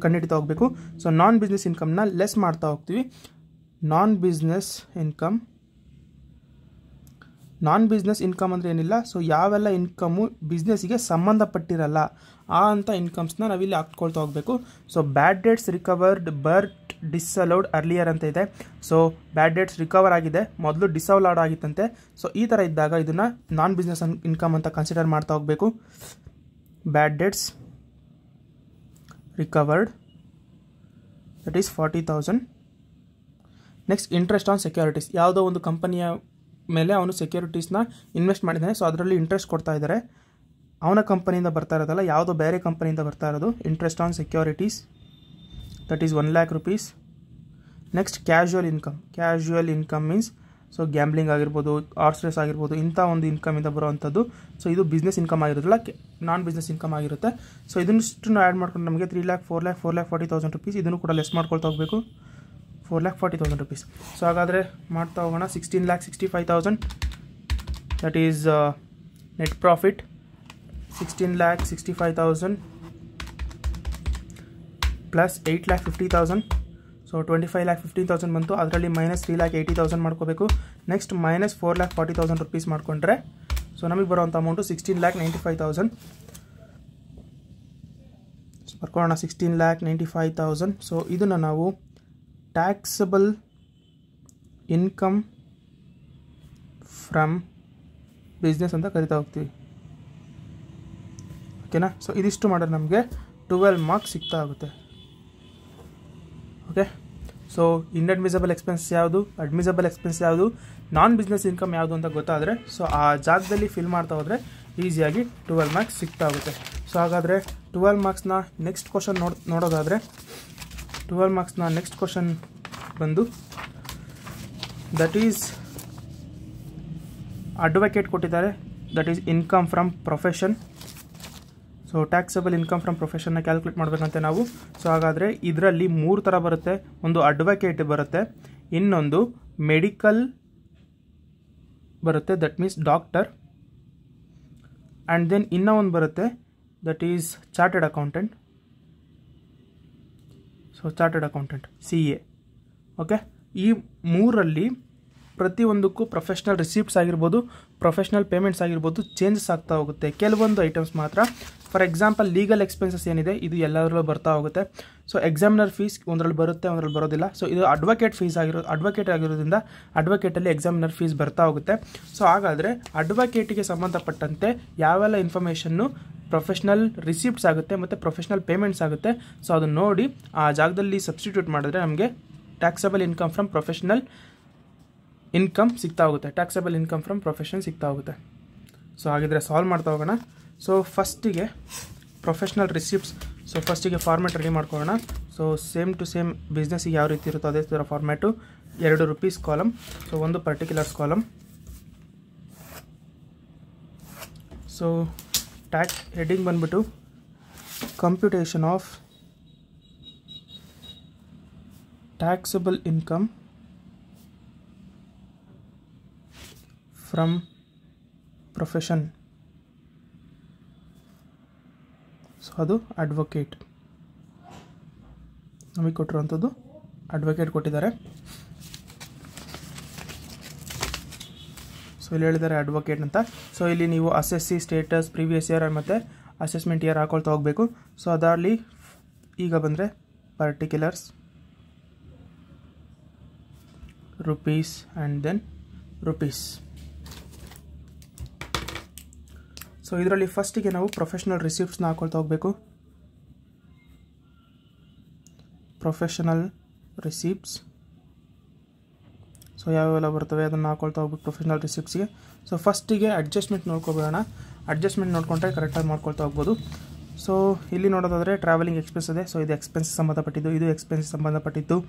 ಕಂಡುಹಿಡಿತಾ ಹೋಗಬೇಕು. ಸೊ ನಾನ್ ಬಿಸ್ನೆಸ್ ಇನ್ಕಮ್ನ ಲೆಸ್ ಮಾಡ್ತಾ ಹೋಗ್ತೀವಿ. ನಾನ್ ಬಿಸ್ನೆಸ್ ಇನ್ಕಮ್ ಅಂದರೆ ಏನಿಲ್ಲ, ಸೊ ಯಾವೆಲ್ಲ ಇನ್ಕಮ್ಮು ಬಿಸ್ನೆಸ್ಸಿಗೆ ಸಂಬಂಧಪಟ್ಟಿರಲ್ಲ ಆ ಅಂಥ ಇನ್ಕಮ್ಸ್ನ ನಾವಿಲ್ಲಿ ಹಾಕ್ಕೊಳ್ತಾ ಹೋಗಬೇಕು. So bad dates recovered but ಡಿಸ್ಅಲೌಡ್ earlier ಅಂತ ಇದೆ. ಸೊ ಬ್ಯಾಡ್ ಡೇಟ್ಸ್ ರಿಕವರ್ ಆಗಿದೆ, ಮೊದಲು ಡಿಸ್ಅಲೌಡ್ ಆಗಿತ್ತಂತೆ. ಸೊ ಈ ಥರ ಇದ್ದಾಗ ಇದನ್ನು ನಾನ್ ಬಿಸ್ನೆಸ್ ಇನ್ಕಮ್ ಅಂತ ಕನ್ಸಿಡರ್ ಮಾಡ್ತಾ ಹೋಗಬೇಕು. ಬ್ಯಾಡ್ dates recovered, that is 40,000. Next interest on securities, ಯಾವುದೋ ಒಂದು ಕಂಪನಿಯ ಮೇಲೆ ಅವನು ಸೆಕ್ಯೂರಿಟೀಸ್ನ ಇನ್ವೆಸ್ಟ್ ಮಾಡಿದ್ದಾನೆ. ಸೊ ಅದರಲ್ಲಿ ಇಂಟ್ರೆಸ್ಟ್ ಕೊಡ್ತಾ ಇದ್ದಾರೆ, ಅವನ ಕಂಪನಿಯಿಂದ ಬರ್ತಾ ಇರೋದಲ್ಲ, ಯಾವುದೋ ಬೇರೆ ಕಂಪನಿಯಿಂದ ಬರ್ತಾ ಇರೋದು. Interest on securities, that is 1 lakh rupees. Next casual income means so gambling ಆಗಿರ್ಬೋದು, ಹಾರ್ಸ್ ರೇಸ್ ಆಗಿರ್ಬೋದು, ಇಂಥ ಒಂದು ಇನ್ಕಮಿಂದ ಬರುವಂಥದ್ದು. ಸೊ ಇದು ಬಿಸ್ನೆಸ್ ಇನ್ಕಮ್ ಆಗಿರೋದಿಲ್ಲ, ನಾನ್ ಬಿಸ್ನೆಸ್ ಇನ್ಕಮ್ ಆಗಿರುತ್ತೆ. ಸೊ ಇದನ್ನಷ್ಟು ಆ್ಯಡ್ ಮಾಡ್ಕೊಂಡು ನಮಗೆ 3 lakh, 4 lakh, 4,40,000 ರುಪೀಸ್. ಇದನ್ನು ಕೂಡ ಲೆಸ್ ಮಾಡ್ಕೊಳ್ತಾ ಹೋಗಬೇಕು, 4,40,000 ರುಪೀಸ್. ಸೊ ಹಾಗಾದರೆ ಮಾಡ್ತಾ ಹೋಗೋಣ. 16,65,000, that is net profit. 16,65,000 plus 8,50,000, so 25,15,000 ಬಂತು. ಅದರಲ್ಲಿ ಮೈನಸ್ 3,80,000 ಮಾಡ್ಕೋಬೇಕು. ನೆಕ್ಸ್ಟ್ ಮೈನಸ್ 4,40,000 ರುಪೀಸ್ ಮಾಡಿಕೊಂಡ್ರೆ ಸೊ ನಮಗೆ ಬರುವಂಥ ಅಮೌಂಟು 16,95,000 ಬರ್ಕೊಳ್ಳೋಣ. 16,95,000. ಸೊ ಇದನ್ನು ನಾವು ಟ್ಯಾಕ್ಸಬಲ್ ಇನ್ಕಮ್ ಫ್ರಮ್ ಬಿಸ್ನೆಸ್ ಅಂತ ಕರಿತಾ ಹೋಗ್ತೀವಿ. ಓಕೆನಾ. ಸೊ ಇದಿಷ್ಟು ಮಾಡಿದ್ರೆ ನಮಗೆ 12 ಮಾರ್ಕ್ಸ್ ಸಿಗ್ತಾ ಆಗುತ್ತೆ. ಓಕೆ. ಸೊ ಇನ್ಅಡ್ಮಿಸಬಲ್ ಎಕ್ಸ್ಪೆನ್ಸ್ ಯಾವುದು, ಅಡ್ಮಿಸಬಲ್ ಎಕ್ಸ್ಪೆನ್ಸ್ ಯಾವುದು, ನಾನ್ ಬಿಸ್ನೆಸ್ ಇನ್ಕಮ್ ಯಾವುದು ಅಂತ ಗೊತ್ತಾದರೆ ಸೊ ಆ ಜಾಗದಲ್ಲಿ ಫಿಲ್ ಮಾಡ್ತಾ ಹೋದರೆ ಈಸಿಯಾಗಿ 12 ಮಾರ್ಕ್ಸ್ ಸಿಗ್ತಾ ಆಗುತ್ತೆ. ಸೊ ಹಾಗಾದರೆ 12 ಮಾರ್ಕ್ಸ್ನ ನೆಕ್ಸ್ಟ್ ಕ್ವಶನ್ ನೋಡೋದಾದರೆ 12 ಮಾರ್ಕ್ಸ್ನ ನೆಕ್ಸ್ಟ್ ಕ್ವಶನ್ ಬಂದು ದಟ್ ಈಸ್ ಅಡ್ವೊಕೇಟ್ ಕೊಟ್ಟಿದ್ದಾರೆ, that is income from profession. So taxable income from ಪ್ರೊಫೆಷನ್ನ ಕ್ಯಾಲ್ಕುಲೇಟ್ ಮಾಡಬೇಕಂತೆ ನಾವು. ಸೊ ಹಾಗಾದರೆ ಇದರಲ್ಲಿ 3 ಥರ ಬರುತ್ತೆ. ಒಂದು ಅಡ್ವೊಕೇಟ್ ಬರುತ್ತೆ, ಇನ್ನೊಂದು ಮೆಡಿಕಲ್ ಬರುತ್ತೆ, that means doctor, and then ಇನ್ನೂ ಒಂದು ಬರುತ್ತೆ that is chartered accountant. So chartered accountant CA. Okay. ಈ 3ರಲ್ಲಿ ಪ್ರತಿಯೊಂದಕ್ಕೂ ಪ್ರೊಫೆಷ್ನಲ್ ರಿಸಿಪ್ಟ್ಸ್ ಆಗಿರ್ಬೋದು, ಪ್ರೊಫೆಷ್ನಲ್ ಪೇಮೆಂಟ್ಸ್ ಆಗಿರ್ಬೋದು ಚೇಂಜಸ್ ಆಗ್ತಾ ಹೋಗುತ್ತೆ. ಕೆಲವೊಂದು ಐಟಮ್ಸ್ ಮಾತ್ರ, ಫಾರ್ ಎಕ್ಸಾಂಪಲ್ ಲೀಗಲ್ ಎಕ್ಸ್ಪೆನ್ಸಸ್ ಏನಿದೆ ಇದು ಎಲ್ಲರಲ್ಲೂ ಬರ್ತಾ ಹೋಗುತ್ತೆ. ಸೊ ಎಕ್ಸಾಮಿನರ್ ಫೀಸ್ ಒಂದರಲ್ಲಿ ಬರುತ್ತೆ, ಒಂದರಲ್ಲಿ ಬರೋದಿಲ್ಲ. ಸೊ ಇದು ಅಡ್ವೊಕೇಟ್ ಆಗಿರೋದ್ರಿಂದ ಅಡ್ವೊಕೇಟಲ್ಲಿ ಎಕ್ಸಾಮಿನರ್ ಫೀಸ್ ಬರ್ತಾ ಹೋಗುತ್ತೆ. ಸೊ ಹಾಗಾದರೆ ಅಡ್ವೊಕೇಟಿಗೆ ಸಂಬಂಧಪಟ್ಟಂತೆ ಯಾವೆಲ್ಲ ಇನ್ಫಾರ್ಮೇಷನ್ನು ಪ್ರೊಫೆಷ್ನಲ್ ರಿಸಿಪ್ಟ್ಸ್ ಆಗುತ್ತೆ ಮತ್ತು ಪ್ರೊಫೆಷ್ನಲ್ ಪೇಮೆಂಟ್ಸ್ ಆಗುತ್ತೆ, ಸೊ ಅದನ್ನು ನೋಡಿ ಆ ಜಾಗದಲ್ಲಿ ಸಬ್ಸ್ಟಿಟ್ಯೂಟ್ ಮಾಡಿದ್ರೆ ನಮಗೆ taxable income from professional income ಸಿಗ್ತಾ ಹೋಗುತ್ತೆ, ಟ್ಯಾಕ್ಸಬಲ್ ಇನ್ಕಮ್ ಫ್ರಮ್ ಪ್ರೊಫೆಷನ್ ಸಿಗ್ತಾ ಹೋಗುತ್ತೆ. ಸೊ ಹಾಗಿದ್ರೆ ಸಾಲ್ವ್ ಮಾಡ್ತಾ ಹೋಗೋಣ. ಸೊ ಫಸ್ಟಿಗೆ ಪ್ರೊಫೆಷ್ನಲ್ ರಿಸಿಪ್ಟ್ಸ್, ಸೊ ಫಸ್ಟಿಗೆ ಫಾರ್ಮ್ಯಾಟ್ ರೆಡಿ ಮಾಡ್ಕೊಳ್ಳೋಣ. ಸೊ ಸೇಮ್ ಟು ಸೇಮ್ ಬಿಸ್ನೆಸ್ಸಿಗೆ ಯಾವ ರೀತಿ ಇರುತ್ತೋ ಅದೇ ಥರ ಫಾರ್ಮ್ಯಾಟು. 2 ರೂಪೀಸ್ ಕಾಲಮ್, ಸೊ ಒಂದು particulars column. So tax heading ಬಂದ್ಬಿಟ್ಟು computation of taxable income from profession. So ಅದು ಅಡ್ವೊಕೇಟ್, ನಮಗೆ ಕೊಟ್ಟಿರುವಂಥದ್ದು ಅಡ್ವೊಕೇಟ್ ಕೊಟ್ಟಿದ್ದಾರೆ. ಸೊ ಇಲ್ಲಿ ಹೇಳಿದ್ದಾರೆ ಅಡ್ವೊಕೇಟ್ ಅಂತ. ಸೊ ಇಲ್ಲಿ ನೀವು SSC ಸ್ಟೇಟಸ್, ಪ್ರೀವಿಯಸ್ ಇಯರ್ ಮತ್ತು ಅಸೆಸ್ಮೆಂಟ್ ಇಯರ್ ಹಾಕೊಳ್ತಾ ಹೋಗಬೇಕು. ಸೊ ಅದರಲ್ಲಿ ಈಗ ಬಂದರೆ particulars rupees and then rupees. So ಇದರಲ್ಲಿ ಫಸ್ಟಿಗೆ ನಾವು ಪ್ರೊಫೆಷ್ನಲ್ ರಿಸಿಪ್ಟ್ಸ್ನ ಹಾಕೊಳ್ತಾ ಹೋಗಬೇಕು. ಪ್ರೊಫೆಷನಲ್ ರಿಸಿಪ್ಟ್ಸ್, ಸೊ ಯಾವೆಲ್ಲ ಬರ್ತವೆ ಅದನ್ನು ಹಾಕೊಳ್ತಾ ಹೋಗ್ಬೇಕು ಪ್ರೊಫೆಷ್ನಲ್ ರಿಸಿಪ್ಟ್ಸ್ಗೆ. ಸೊ ಫಸ್ಟಿಗೆ ಅಡ್ಜಸ್ಟ್ಮೆಂಟ್ ನೋಡ್ಕೊಬೇಡ, ಅಡ್ಜಸ್ಟ್ಮೆಂಟ್ ನೋಡ್ಕೊಂಡ್ರೆ ಕರೆಕ್ಟಾಗಿ ಮಾಡ್ಕೊಳ್ತಾ ಹೋಗ್ಬೋದು. ಸೊ ಇಲ್ಲಿ ನೋಡೋದಾದರೆ ಟ್ರಾವೆಲಿಂಗ್ ಎಕ್ಸ್ಪೆನ್ಸ್ ಇದೆ. ಸೊ ಇದು ಎಕ್ಸ್ಪೆನ್ಸ್ ಸಂಬಂಧಪಟ್ಟಿದ್ದು, ಇದು ಎಕ್ಸ್ಪೆನ್ಸ್ ಸಂಬಂಧಪಟ್ಟಿದ್ದು.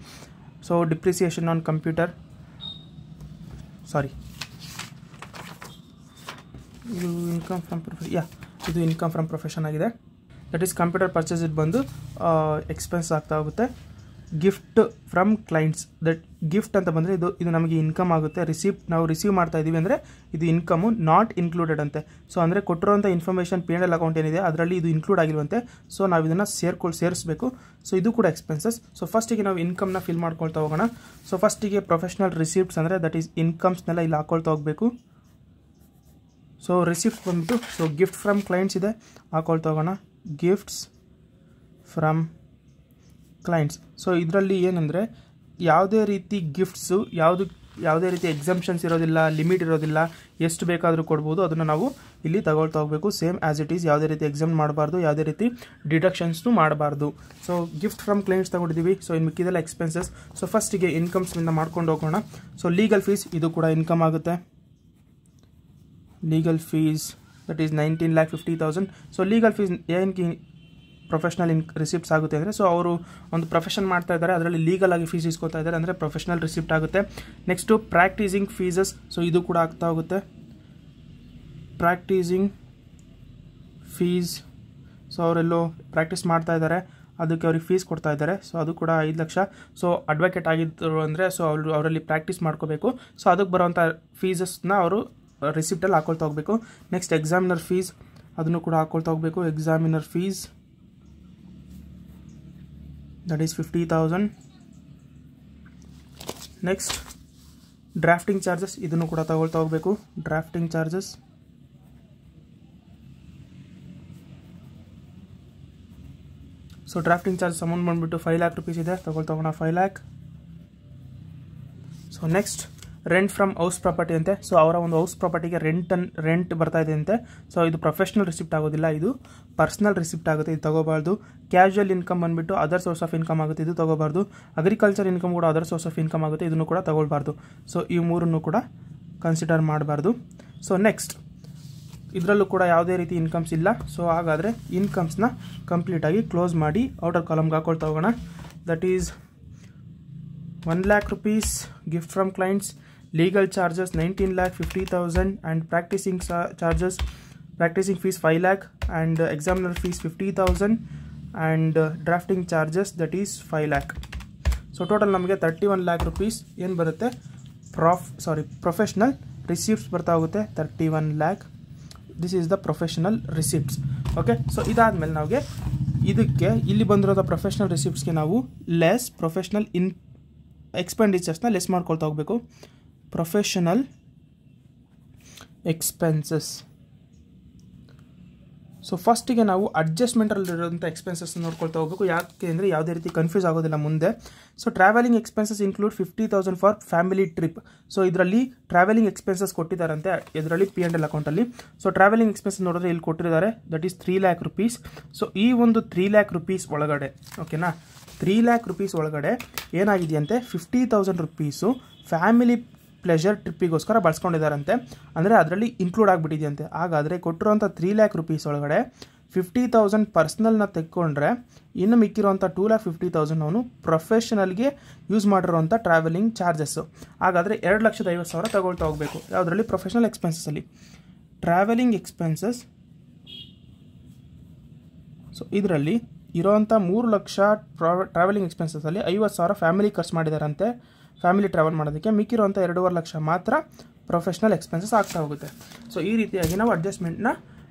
ಸೊ ಡಿಪ್ರಿಸಿಯೇಷನ್ ಆನ್ ಕಂಪ್ಯೂಟರ್, ಸಾರಿ ಇದು ಇನ್ಕಮ್ ಫ್ರಮ್ ಇದು ಇನ್ಕಮ್ ಫ್ರಮ್ ಪ್ರೊಫೆಷನ್ ಆಗಿದೆ. ದಟ್ ಈಸ್ ಕಂಪ್ಯೂಟರ್ ಪರ್ಚೇಸ್ ಇದು ಬಂದು ಎಕ್ಸ್ಪೆನ್ಸ್ ಆಗ್ತಾ ಹೋಗುತ್ತೆ. Gift from clients, that gift ಅಂತ ಬಂದರೆ ಇದು ನಮಗೆ ಇನ್ಕಮ್ ಆಗುತ್ತೆ. ರಿಸಿಪ್ಟ್ ನಾವು ರಿಸೀವ್ ಮಾಡ್ತಾ ಇದ್ದೀವಿ ಅಂದರೆ ಇದು ಇನ್ಕಮು ನಾಟ್ ಇನ್ಕ್ಲೂಡೆಡ್ ಅಂತೆ. ಸೊ ಅಂದರೆ ಕೊಟ್ಟಿರೋಂಥ ಇನ್ಫಾರ್ಮೇಷನ್ P&L ಅಕೌಂಟ್ ಏನಿದೆ ಅದರಲ್ಲಿ ಇದು ಇನ್ಕ್ಲೂಡ್ ಆಗಿರುವಂತೆ. ಸೊ ನಾವು ಇದನ್ನು ಸೇರಿಸಬೇಕು. ಸೊ ಇದು ಕೂಡ ಎಕ್ಸ್ಪೆನ್ಸಸ್. ಸೊ ಫಸ್ಟಿಗೆ ನಾವು ಇನ್ಕಮ್ನ ಫಿಲ್ ಮಾಡ್ಕೊಳ್ತಾ ಹೋಗೋಣ. ಸೊ ಫಸ್ಟಿಗೆ ಪ್ರೊಫೆಷ್ನಲ್ ರಿಸಿಪ್ಟ್ಸ್ ಅಂದರೆ ದಟ್ ಈಸ್ ಇನ್ಕಮ್ಸ್ನೆಲ್ಲ ಇಲ್ಲಿ ಹಾಕೊಳ್ತಾ ಹೋಗಬೇಕು. ಸೊ ರಿಸಿಪ್ಟ್ಸ್ ಬಂದ್ಬಿಟ್ಟು ಸೊ ಗಿಫ್ಟ್ ಫ್ರಮ್ ಕ್ಲೈಂಟ್ಸ್ ಇದೆ, ಹಾಕೊಳ್ತಾ ಹೋಗೋಣ. Gifts from clients. ಸೊ ಇದರಲ್ಲಿ ಏನಂದರೆ ಯಾವುದೇ ರೀತಿ ಗಿಫ್ಟ್ಸು ಯಾವುದೇ ರೀತಿ ಎಕ್ಸಂಪ್ಷನ್ಸ್ ಇರೋದಿಲ್ಲ, ಲಿಮಿಟ್ ಇರೋದಿಲ್ಲ, ಎಷ್ಟು ಬೇಕಾದರೂ ಕೊಡ್ಬೋದು. ಅದನ್ನು ನಾವು ಇಲ್ಲಿ ತಗೊಳ್ತಾ ಹೋಗಬೇಕು ಸೇಮ್ ಆ್ಯಸ್ ಇಟ್ ಈಸ್. ಯಾವುದೇ ರೀತಿ ಎಕ್ಸಾಮ್ ಮಾಡಬಾರ್ದು, ಯಾವುದೇ ರೀತಿ ಡಿಡಕ್ಷನ್ಸ್ನು ಮಾಡಬಾರ್ದು. ಸೊ ಗಿಫ್ಟ್ ಫ್ರಮ್ ಕ್ಲೈಂಟ್ಸ್ ತಗೊಂಡಿದ್ದೀವಿ. ಸೊ ಇನ್ನು ಮಿಕ್ಕಿದೆಲ್ಲ ಎಕ್ಸ್ಪೆನ್ಸಸ್. ಸೊ ಫಸ್ಟಿಗೆ ಇನ್ಕಮ್ಸ್ನಿಂದ ಮಾಡ್ಕೊಂಡು ಹೋಗೋಣ. ಸೊ ಲೀಗಲ್ ಫೀಸ್ ಇದು ಕೂಡ ಇನ್ಕಮ್ ಆಗುತ್ತೆ. Legal fees that is 19,50,000. So legal fees ಏನಕ್ಕೆ ಪ್ರೊಫೆಷ್ನಲ್ ರಿಸಿಪ್ಟ್ಸ್ ಆಗುತ್ತೆ ಅಂದರೆ, ಸೊ ಅವರು ಒಂದು ಪ್ರೊಫೆಷನ್ ಮಾಡ್ತಾ ಇದ್ದಾರೆ, ಅದರಲ್ಲಿ ಲೀಗಲ್ ಆಗಿ ಫೀಸ್ ಇಸ್ಕೊತಾ ಇದ್ದಾರೆ ಅಂದರೆ ಪ್ರೊಫೆಷ್ನಲ್ ರಿಸಿಪ್ಟ್ ಆಗುತ್ತೆ. ನೆಕ್ಸ್ಟು ಪ್ರಾಕ್ಟೀಸಿಂಗ್ ಫೀಸಸ್, ಸೊ ಇದು ಕೂಡ ಆಗ್ತಾ ಹೋಗುತ್ತೆ. ಪ್ರಾಕ್ಟೀಸಿಂಗ್ ಫೀಸ್, ಸೊ ಅವರೆಲ್ಲೋ ಪ್ರಾಕ್ಟೀಸ್ ಮಾಡ್ತಾ ಇದ್ದಾರೆ, ಅದಕ್ಕೆ ಅವ್ರಿಗೆ ಫೀಸ್ ಕೊಡ್ತಾ ಇದ್ದಾರೆ. ಸೊ ಅದು ಕೂಡ 5 ಲಕ್ಷ. ಸೊ ಅಡ್ವೊಕೇಟ್ ಆಗಿದ್ದರು ಅಂದರೆ ಸೊ ಅವರಲ್ಲಿ ಪ್ರಾಕ್ಟೀಸ್ ಮಾಡ್ಕೋಬೇಕು. ಸೊ ಅದಕ್ಕೆ ಬರೋವಂಥ ಫೀಸಸ್ನ ಅವರು ರಿಸಿಪ್ಟಲ್ಲಿ ಹಾಕೊಳ್ತಾ ಹೋಗಬೇಕು. ನೆಕ್ಸ್ಟ್ ಎಕ್ಸಾಮಿನರ್ ಫೀಸ್, ಅದನ್ನು ಕೂಡ ಹಾಕೊಳ್ತಾ ಹೋಗಬೇಕು. Examiner fees that is 50,000. Next drafting charges, ಇದನ್ನು ಕೂಡ ತಗೊಳ್ತಾ ಹೋಗಬೇಕು. Drafting charges, so drafting charges amount ಬಂದುಬಿಟ್ಟು 5 lakh rupees ಇದೆ, ತಗೊಳ್ತಾ ಹೋಗೋಣ 5 lakh. So next rent from house property ಅಂತೆ. ಸೊ ಅವರ ಒಂದು ಹೌಸ್ ಪ್ರಾಪರ್ಟಿಗೆ ರೆಂಟ್ ಬರ್ತಾ ಇದೆ ಅಂತೆ. ಸೊ ಇದು ಪ್ರೊಫೆಷ್ನಲ್ ರಿಸಿಪ್ಟ್ ಆಗೋದಿಲ್ಲ, ಇದು ಪರ್ಸ್ನಲ್ ರಿಸಿಪ್ಟ್ ಆಗುತ್ತೆ, ಇದು ತಗೋಬಾರ್ದು. ಕ್ಯಾಶುವಲ್ ಇನ್ಕಮ್ ಬಂದುಬಿಟ್ಟು ಅದರ್ ಸೋರ್ಸ್ ಆಫ್ ಇನ್ಕಮ್ ಆಗುತ್ತೆ, ಇದು ತಗೋಬಾರ್ದು. ಅಗ್ರಿಕಲ್ಚರ್ ಇನ್ಕಮ್ ಕೂಡ ಅದರ್ ಸೋರ್ಸ್ ಆಫ್ ಇನ್ಕಮ್ ಆಗುತ್ತೆ, ಇದನ್ನು ಕೂಡ ತಗೊಳ್ಬಾರ್ದು. ಸೊ ಈ ಮೂರನ್ನು ಕೂಡ ಕನ್ಸಿಡರ್ ಮಾಡಬಾರ್ದು. ಸೊ ನೆಕ್ಸ್ಟ್ ಇದರಲ್ಲೂ ಕೂಡ ಯಾವುದೇ ರೀತಿ ಇನ್ಕಮ್ಸ್ ಇಲ್ಲ. ಸೊ ಹಾಗಾದರೆ ಇನ್ಕಮ್ಸ್ನ ಕಂಪ್ಲೀಟಾಗಿ ಕ್ಲೋಸ್ ಮಾಡಿ ಔಟರ್ ಕಾಲಮ್ಗೆ ಹಾಕೊಳ್ತಾ ಹೋಗೋಣ. That is 1 lakh rupees gift from clients, legal charges 19,50,000 and practicing charges, practicing fees 5 lakh and examiner fees 50,000 and drafting charges that is 5 lakh. So total ನಮಗೆ 31 lakh rupees ಏನು ಬರುತ್ತೆ professional receipts ಬರ್ತಾ ಹೋಗುತ್ತೆ. 31 lakh. This is the professional receipts. Okay, so ಇದಾದಮೇಲೆ ನಮಗೆ ಇದಕ್ಕೆ ಇಲ್ಲಿ ಬಂದಿರೋದ professional ರಿಸಿಪ್ಟ್ಸ್ಗೆ ನಾವು ಲೆಸ್ ಪ್ರೊಫೆಷ್ನಲ್ ಎಕ್ಸ್ಪೆಂಡಿಚರ್ಸ್ನ ಲೆಸ್ ಮಾಡ್ಕೊಳ್ತಾ ಹೋಗಬೇಕು. Professional expenses. ಸೊ ಫಸ್ಟಿಗೆ ನಾವು ಅಡ್ಜಸ್ಟ್ಮೆಂಟಲ್ಲಿರೋಂಥ ಎಕ್ಸ್ಪೆನ್ಸಸ್ ನೋಡ್ಕೊಳ್ತಾ ಹೋಗಬೇಕು, ಯಾಕೆ ಅಂದರೆ ಯಾವುದೇ ರೀತಿ ಕನ್ಫ್ಯೂಸ್ ಆಗೋದಿಲ್ಲ ಮುಂದೆ. So travelling expenses include 50,000 for family trip. So ಇದರಲ್ಲಿ ಟ್ರಾವೆಲಿಂಗ್ ಎಕ್ಸ್ಪೆನ್ಸಸ್ ಕೊಟ್ಟಿದ್ದಾರಂತೆ ಇದರಲ್ಲಿ P&L ಅಕೌಂಟಲ್ಲಿ. ಸೊ ಟ್ರಾವೆಲಿಂಗ್ ಎಕ್ಸ್ಪೆನ್ಸಸ್ ನೋಡಿದ್ರೆ ಇಲ್ಲಿ ಕೊಟ್ಟಿದ್ದಾರೆ, that is 3 lakh rupees. So ಈ ಒಂದು 3 lakh rupees ಒಳಗಡೆ, ಓಕೆನಾ, 3 lakh rupees ಒಳಗಡೆ ಏನಾಗಿದೆಯಂತೆ 50,000 rupees ಫ್ಯಾಮಿಲಿ ಪ್ಲೆಜರ್ ಟ್ರಿಪ್ಪಿಗೋಸ್ಕರ ಬಳಸ್ಕೊಂಡಿದ್ದಾರಂತೆ, ಅಂದರೆ ಅದರಲ್ಲಿ ಇನ್ಕ್ಲೂಡ್ ಆಗಿಬಿಟ್ಟಿದೆಯಂತೆ. ಹಾಗಾದರೆ ಕೊಟ್ಟಿರೋಂಥ 3 lakh rupees ಒಳಗಡೆ 50,000 ಪರ್ಸ್ನಲ್ನ ತೆಕ್ಕೊಂಡ್ರೆ ಇನ್ನು ಮಿಕ್ಕಿರೋಂಥ 2,50,000 ಅವನು ಪ್ರೊಫೆಷನಲ್ಗೆ ಯೂಸ್ ಮಾಡಿರೋಂಥ ಟ್ರಾವೆಲಿಂಗ್ ಚಾರ್ಜಸ್ಸು. ಹಾಗಾದರೆ 2,50,000 ತಗೊಳ್ತಾ ಹೋಗಬೇಕು ಯಾವುದರಲ್ಲಿ, ಪ್ರೊಫೆಷನಲ್ ಎಕ್ಸ್ಪೆನ್ಸಸ್ಸಲ್ಲಿ. ಟ್ರಾವೆಲಿಂಗ್ ಎಕ್ಸ್ಪೆನ್ಸಸ್, ಸೊ ಇದರಲ್ಲಿ ಇರೋವಂಥ 3 ಲಕ್ಷ ಟ್ರಾವೆಲಿಂಗ್ ಎಕ್ಸ್ಪೆನ್ಸಸ್ಸಲ್ಲಿ 50,000 ಫ್ಯಾಮಿಲಿ ಖರ್ಚು ಮಾಡಿದಾರಂತೆ ಫ್ಯಾಮಿಲಿ ಟ್ರಾವೆಲ್ ಮಾಡೋದಕ್ಕೆ, ಮಿಕ್ಕಿರುವಂಥ 2.5 ಲಕ್ಷ ಮಾತ್ರ ಪ್ರೊಫೆಷ್ನಲ್ ಎಕ್ಸ್ಪೆನ್ಸಸ್ ಆಗ್ತಾ ಹೋಗುತ್ತೆ. ಸೊ ಈ ರೀತಿಯಾಗಿ ನಾವು ಅಡ್ಜಸ್ಟ್ಮೆಂಟ್ನ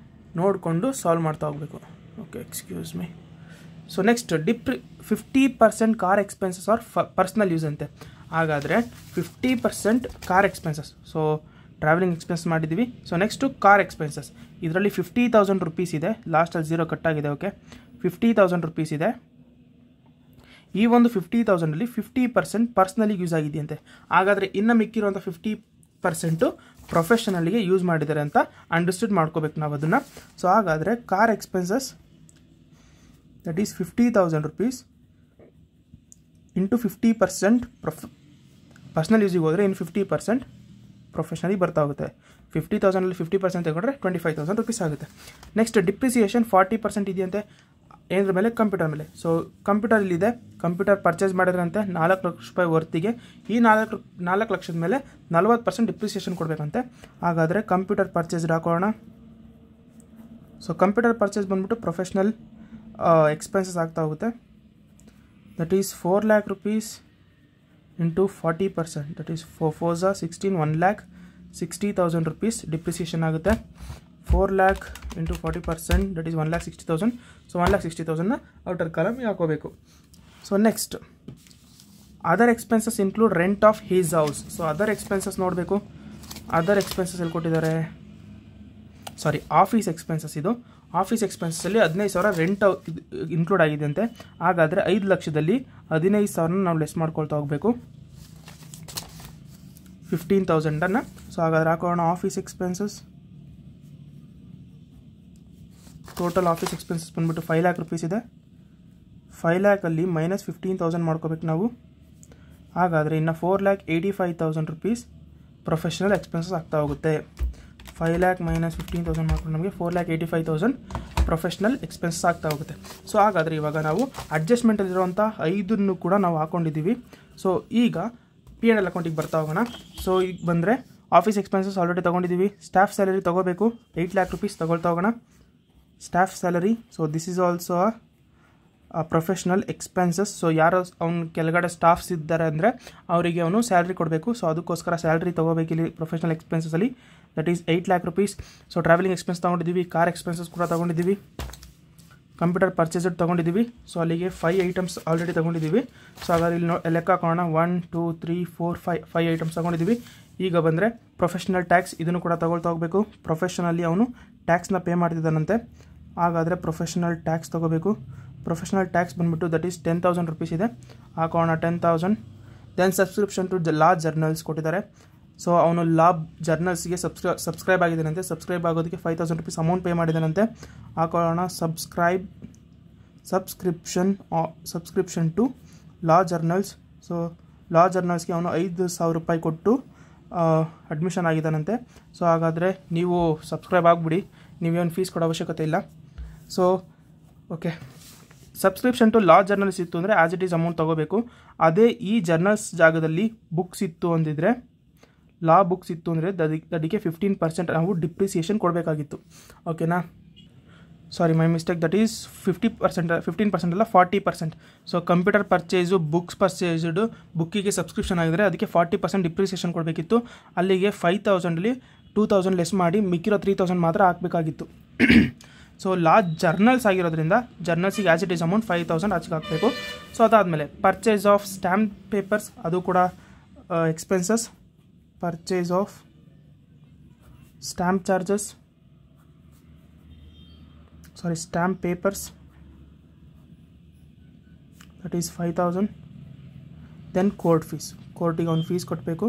ನೋಡಿಕೊಂಡು ಸಾಲ್ವ್ ಮಾಡ್ತಾ ಹೋಗಬೇಕು. Okay, excuse me. So next 50% car expenses are personal use ಅಂತೆ. ಹಾಗಾದರೆ 50% car expenses, so travelling expense ಮಾಡಿದ್ದೀವಿ. ಸೊ ನೆಕ್ಸ್ಟು ಕಾರ್ ಎಕ್ಸ್ಪೆನ್ಸಸ್, ಇದರಲ್ಲಿ 50,000 rupees ಇದೆ, ಲಾಸ್ಟಲ್ಲಿ 0 ಕಟ್ಟಾಗಿದೆ. ಓಕೆ, 50,000 rupees ಇದೆ. ಈ ಒಂದು 50,000ಅಲ್ಲಿ 50% ಪರ್ಸ್ನಲಿ ಯೂಸ್ ಆಗಿದೆಯಂತೆ. ಹಾಗಾದರೆ ಇನ್ನು ಮಿಕ್ಕಿರುವಂಥ 50% ಪ್ರೊಫೆಷನಲ್ಗೆ ಯೂಸ್ ಮಾಡಿದ್ದಾರೆ ಅಂತ ಅಂಡರ್ಸ್ಟುಡ್ ಮಾಡ್ಕೋಬೇಕು ನಾವು ಅದನ್ನು. ಸೊ ಹಾಗಾದರೆ car expenses that is 50,000 rupees into 50% personal ಯೂಸಿಗೆ ಹೋದರೆ ಇನ್ನು 50% ಪ್ರೊಫೆಷನಲಿ ಬರ್ತಾ ಹೋಗುತ್ತೆ. 50,000ಅಲ್ಲಿ 50% ತಗೊಂಡ್ರೆ 25,000 rupees ಆಗುತ್ತೆ. ನೆಕ್ಸ್ಟ್ ಡಿಪ್ರಿಸಿಯೇಷನ್ 40% ಇದೆಯಂತೆ ಏನರ ಮೇಲೆ, ಕಂಪ್ಯೂಟರ್ ಮೇಲೆ. ಸೊ ಕಂಪ್ಯೂಟರ್ ಇಲ್ಲಿದೆ, ಕಂಪ್ಯೂಟರ್ ಪರ್ಚೇಸ್ ಮಾಡಿದ್ರಂತೆ 4 ಲಕ್ಷ ರೂಪಾಯಿ ವರ್ತಿಗೆ. ಈ 4 ಲಕ್ಷದ ಮೇಲೆ 40% ಡಿಪ್ರಿಸಿಯೇಷನ್ ಕೊಡಬೇಕಂತೆ. ಹಾಗಾದರೆ ಕಂಪ್ಯೂಟರ್ ಪರ್ಚೇಸ್ಡ್ ಹಾಕೋಣ. ಸೊ ಕಂಪ್ಯೂಟರ್ ಪರ್ಚೇಸ್ ಬಂದ್ಬಿಟ್ಟು ಪ್ರೊಫೆಷ್ನಲ್ ಎಕ್ಸ್ಪೆನ್ಸಸ್ ಆಗ್ತಾ ಹೋಗುತ್ತೆ. That is 4 lakh rupees into 40%, that is 4 16, 1,60,000 rupees depreciation ಆಗುತ್ತೆ. 4 lakh into 40%, that is 1,60,000. So 1,60,000ನ ಔಟರ್ ಕಾಲಮ್ಗೆ ಹಾಕೋಬೇಕು. So next other expenses include rent of his house. So other expenses ನೋಡಬೇಕು. Other expenses ಎಲ್ಲಿ ಕೊಟ್ಟಿದ್ದಾರೆ, sorry office expenses. ಇದು office ಎಕ್ಸ್ಪೆನ್ಸಲ್ಲಿ 15,000 rent include ಆಗಿದೆ ಅಂತೆ. ಹಾಗಾದರೆ 5 ಲಕ್ಷದಲ್ಲಿ 15,000 ನಾವು ಲೆಸ್ ಮಾಡ್ಕೊಳ್ತಾ ಹೋಗಬೇಕು, 15,000ಅನ್ನು. ಸೊ ಹಾಗಾದರೆ ಹಾಕೋಣ office expenses. Total office expenses ಬಂದ್ಬಿಟ್ಟು 5 lakh rupees ಇದೆ. 5 lakhಲ್ಲಿ ಮೈನಸ್ 15,000 ಮಾಡ್ಕೋಬೇಕು ನಾವು. ಹಾಗಾದರೆ ಇನ್ನು 4,85,000 rupees ಪ್ರೊಫೆಷನಲ್ ಎಕ್ಸ್ಪೆನ್ಸಸ್ ಆಗ್ತಾ ಹೋಗುತ್ತೆ. 5 lakh ಮೈನಸ್ 15,000 ಮಾಡ್ಕೊಂಡು ನಮಗೆ 4,85,000 ಪ್ರೊಫೆಷನಲ್ ಎಕ್ಸ್ಪೆನ್ಸಸ್ ಆಗ್ತಾ ಹೋಗುತ್ತೆ. ಸೊ ಹಾಗಾದರೆ ಇವಾಗ ನಾವು ಅಡ್ಜಸ್ಟ್ಮೆಂಟಲ್ಲಿರುವಂಥ 5 ಕೂಡ ನಾವು ಹಾಕ್ಕೊಂಡಿದ್ದೀವಿ. ಸೊ ಈಗ P&L ಅಕೌಂಟಿಗೆ ಬರ್ತಾ ಹೋಗೋಣ. ಸೊ ಈಗ ಬಂದರೆ ಆಫೀಸ್ ಎಕ್ಸ್ಪೆನ್ಸಸ್ ಆಲ್ರೆಡಿ ತೊಗೊಂಡಿದ್ದೀವಿ. ಸ್ಟಾಫ್ ಸ್ಯಾಲರಿ ತೊಗೋಬೇಕು, 8 lakh rupees ತೊಗೊಳ್ತಾ ಹೋಗೋಣ. Staff salary, so this is also professional expenses. So ಯಾರು ಅವ್ನ ಕೆಳಗಡೆ ಸ್ಟಾಫ್ಸ್ ಇದ್ದಾರೆ ಅಂದರೆ ಅವರಿಗೆ ಅವನು ಸ್ಯಾಲ್ರಿ ಕೊಡಬೇಕು. ಸೊ ಅದಕ್ಕೋಸ್ಕರ ಸ್ಯಾಲ್ರಿ ತೊಗೋಬೇಕಿಲ್ಲಿ ಪ್ರೊಫೆಷ್ನಲ್ ಎಕ್ಸ್ಪೆನ್ಸಸಲ್ಲಿ, that is 8 lakh rupees. So travelling expense ತೊಗೊಂಡಿದ್ದೀವಿ, ಕಾರ್ ಎಕ್ಸ್ಪೆನ್ಸಸ್ ಕೂಡ ತೊಗೊಂಡಿದ್ದೀವಿ, ಕಂಪ್ಯೂಟರ್ ಪರ್ಚೇಸ್ಡ್ ತೊಗೊಂಡಿದ್ದೀವಿ. ಸೊ ಅಲ್ಲಿಗೆ 5 items ಆಲ್ರೆಡಿ ತೊಗೊಂಡಿದ್ದೀವಿ. ಸೊ ಹಾಗಾದ್ರೆ ಇಲ್ಲಿ ಲೆಕ್ಕ ಹಾಕೋಣ, 1 2 3 4 5 items ತೊಗೊಂಡಿದ್ದೀವಿ. ಈಗ ಬಂದರೆ ಪ್ರೊಫೆಷ್ನಲ್ ಟ್ಯಾಕ್ಸ್, ಇದನ್ನು ಕೂಡ ತೊಗೊಳ್ತಾ ಹೋಗಬೇಕು. ಪ್ರೊಫೆಷನಲ್ಲಿ ಅವನು ಟ್ಯಾಕ್ಸ್ನ ಪೇ ಮಾಡ್ತಿದ್ದಾನಂತೆ. ಹಾಗಾದರೆ ಪ್ರೊಫೆಷನಲ್ ಟ್ಯಾಕ್ಸ್ ತೊಗೋಬೇಕು. ಪ್ರೊಫೆಷನಲ್ ಟ್ಯಾಕ್ಸ್ ಬಂದುಬಿಟ್ಟು ದಟ್ ಈಸ್ 10,000 rupees ಇದೆ, ಹಾಕೋಣ 10,000. Then subscription to law journals ಕೊಟ್ಟಿದ್ದಾರೆ. ಸೊ ಅವನು ಲಾ ಜರ್ನಲ್ಸ್ಗೆ ಸಬ್ಸ್ಕ್ರೈಬ್ ಆಗಿದ್ದಾನಂತೆ. ಸಬ್ಸ್ಕ್ರೈಬ್ ಆಗೋದಕ್ಕೆ 5,000 rupees ಅಮೌಂಟ್ ಪೇ ಮಾಡಿದ್ದಾನಂತೆ. ಹಾಕೋಣ subscription to law journals. So law ಜರ್ನಲ್ಸ್ಗೆ ಅವನು 5,000 ರೂಪಾಯಿ ಕೊಟ್ಟು ಅಡ್ಮಿಷನ್ ಆಗಿದ್ದಾನಂತೆ. ಸೊ ಹಾಗಾದರೆ ನೀವು ಸಬ್ಸ್ಕ್ರೈಬ್ ಆಗಿಬಿಡಿ, ನೀವೇನು ಫೀಸ್ ಕೊಡೋ ಅವಶ್ಯಕತೆ ಇಲ್ಲ. So okay, subscription to law journals ಇತ್ತು ಅಂದರೆ ಆ್ಯಸ್ ಇಟ್ ಈಸ್ ಅಮೌಂಟ್ ತೊಗೋಬೇಕು. ಅದೇ ಈ ಜರ್ನಲ್ಸ್ ಜಾಗದಲ್ಲಿ ಬುಕ್ಸ್ ಇತ್ತು ಅಂದಿದ್ರೆ, ಲಾ ಬುಕ್ಸ್ ಇತ್ತು ಅಂದರೆ ಅದಕ್ಕೆ 15% ನಾವು ಡಿಪ್ರಿಸಿಯೇಷನ್ ಕೊಡಬೇಕಾಗಿತ್ತು. ಓಕೆನಾ, ಸಾರಿ ಮೈ ಮಿಸ್ಟೇಕ್, ದಟ್ ಈಸ್ 15% ಅಲ್ಲ 40%. So computer purchase, books purchased, ಬುಕ್ಕಿಗೆ ಸಬ್ಸ್ಕ್ರಿಪ್ಷನ್ ಆಗಿದ್ರೆ ಅದಕ್ಕೆ 40% ಡಿಪ್ರಿಸಿಯೇಷನ್ ಕೊಡಬೇಕಿತ್ತು. ಅಲ್ಲಿಗೆ 5,000ಅಲ್ಲಿ 2,000 ಲೆಸ್ ಮಾಡಿ ಮಿಕ್ಕಿರೋ 3,000 ಮಾತ್ರ ಹಾಕಬೇಕಾಗಿತ್ತು. ಸೊ ಲಾ ಜರ್ನಲ್ಸ್ ಆಗಿರೋದ್ರಿಂದ ಜರ್ನಲ್ಸಿಗೆ ಆ್ಯಸ್ ಇಟ್ ಈಸ್ ಅಮೌಂಟ್ 5,000 ಆಚೆಗೆ ಹಾಕಬೇಕು. ಸೊ ಅದಾದಮೇಲೆ ಪರ್ಚೇಸ್ ಆಫ್ ಸ್ಟ್ಯಾಂಪ್ ಪೇಪರ್ಸ್, ಅದು ಕೂಡ expenses. purchase of stamp papers, that is 5,000. then court fees, ಕೋರ್ಟಿಗೆ ಒಂದು ಫೀಸ್ ಕೊಡಬೇಕು.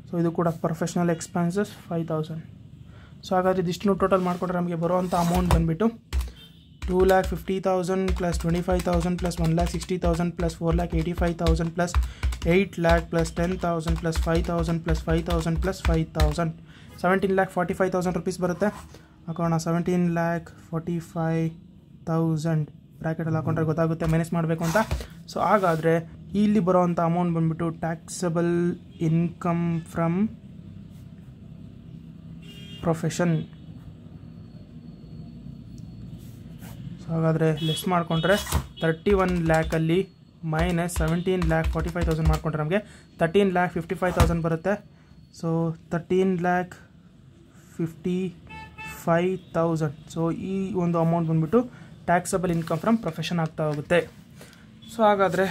ಸೊ ಇದು ಕೂಡ ಪ್ರೊಫೆಷನಲ್ ಎಕ್ಸ್ಪೆನ್ಸಸ್ 5,000. ಸೊ ಹಾಗಾದರೆ ಇದಿಷ್ಟು ಟೋಟಲ್ ಮಾಡಿಕೊಂಡ್ರೆ ನಮಗೆ ಬರುವಂಥ ಅಮೌಂಟ್ ಬಂದುಬಿಟ್ಟು 2,50,000 plus 25,000 plus 1,60,000 plus 4,85,000 plus 8 lakh plus 10,000 plus 5,000 plus 5,000 plus 5,000 17,45,000 rupees ಬರುತ್ತೆ. ಹಾಕೋಣ 17,45,000 ಬ್ರ್ಯಾಕೆಟಲ್ಲಿ ಹಾಕೊಂಡ್ರೆ ಗೊತ್ತಾಗುತ್ತೆ ಮೈನಸ್ ಮಾಡಬೇಕು ಅಂತ. ಸೊ ಹಾಗಾದರೆ ಇಲ್ಲಿ ಬರೋವಂಥ ಅಮೌಂಟ್ ಬಂದುಬಿಟ್ಟು taxable income from profession. So ಹಾಗಾದರೆ ಲೆಸ್ ಮಾಡಿಕೊಂಡ್ರೆ 31 ಲ್ಯಾಕಲ್ಲಿ ಮೈನಸ್ 17,45,000 ಮಾಡಿಕೊಂಡ್ರೆ ನಮಗೆ 13,55,000 ಬರುತ್ತೆ. ಸೊ 13,55,000. ಸೊ ಈ ಒಂದು ಅಮೌಂಟ್ ಬಂದುಬಿಟ್ಟು ಟ್ಯಾಕ್ಸಬಲ್ ಇನ್ಕಮ್ ಫ್ರಮ್ ಪ್ರೊಫೆಷನ್ ಆಗ್ತಾ ಹೋಗುತ್ತೆ. ಸೊ ಹಾಗಾದರೆ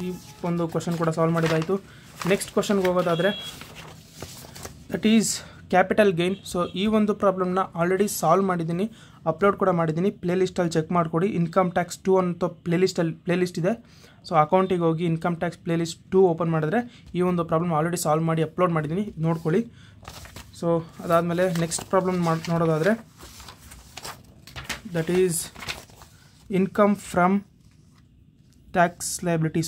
ಈ ಒಂದು ಕ್ವಶನ್ ಕೂಡ ಸಾಲ್ವ್ ಮಾಡಿದಾಯಿತು. ನೆಕ್ಸ್ಟ್ ಕ್ವಶನ್ಗೆ ಹೋಗೋದಾದರೆ that is capital gain. So ಈ ಒಂದು ಪ್ರಾಬ್ಲಮ್ನ ಆಲ್ರೆಡಿ ಸಾಲ್ವ್ ಮಾಡಿದ್ದೀನಿ, ಅಪ್ಲೋಡ್ ಕೂಡ ಮಾಡಿದ್ದೀನಿ. ಪ್ಲೇಲಿಸ್ಟಲ್ಲಿ ಚೆಕ್ ಮಾಡಿಕೊಡಿ. ಇನ್ಕಮ್ ಟ್ಯಾಕ್ಸ್ 2 ಅಂತ ಪ್ಲೇಲಿಸ್ಟ್ ಇದೆ. ಸೊ ಅಕೌಂಟಿಗೆ ಹೋಗಿ ಇನ್ಕಮ್ ಟ್ಯಾಕ್ಸ್ ಪ್ಲೇಲಿಸ್ಟ್ 2 ಓಪನ್ ಮಾಡಿದ್ರೆ ಈ ಒಂದು ಪ್ರಾಬ್ಲಮ್ ಆಲ್ರೆಡಿ ಸಾಲ್ವ್ ಮಾಡಿ ಅಪ್ಲೋಡ್ ಮಾಡಿದ್ದೀನಿ, ನೋಡ್ಕೊಳ್ಳಿ. ಸೊ ಅದಾದಮೇಲೆ ನೆಕ್ಸ್ಟ್ ಪ್ರಾಬ್ಲಮ್ ನೋಡೋದಾದರೆ that is income from tax liability.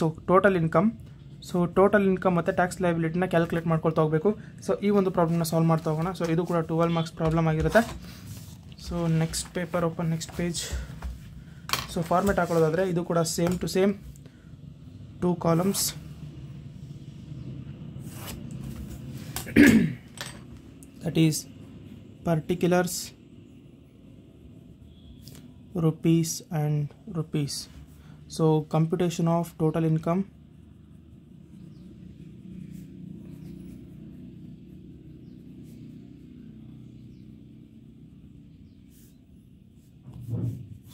So total income ಮತ್ತು ಟ್ಯಾಕ್ಸ್ ಲಯಬಿಲಿಟಿನ ಕ್ಯಾಲ್ಕುಲೇಟ್ ಮಾಡ್ಕೊಳ್ತಾ ಹೋಗಬೇಕು. ಸೊ ಈ ಒಂದು ಪ್ರಾಬ್ಲಮ್ನ ಸಾಲ್ವ್ ಮಾಡ್ತಾ ಹೋಗೋಣ. ಸೊ ಇದು ಕೂಡ 12 ಮಾರ್ಕ್ಸ್ ಪ್ರಾಬ್ಲಮ್ ಆಗಿರುತ್ತೆ. So next paper open, next page. So format ಹಾಕೊಳ್ಳೋದಾದರೆ ಇದು ಕೂಡ same to same 2 columns. That is particulars, rupees and rupees. So computation of total income,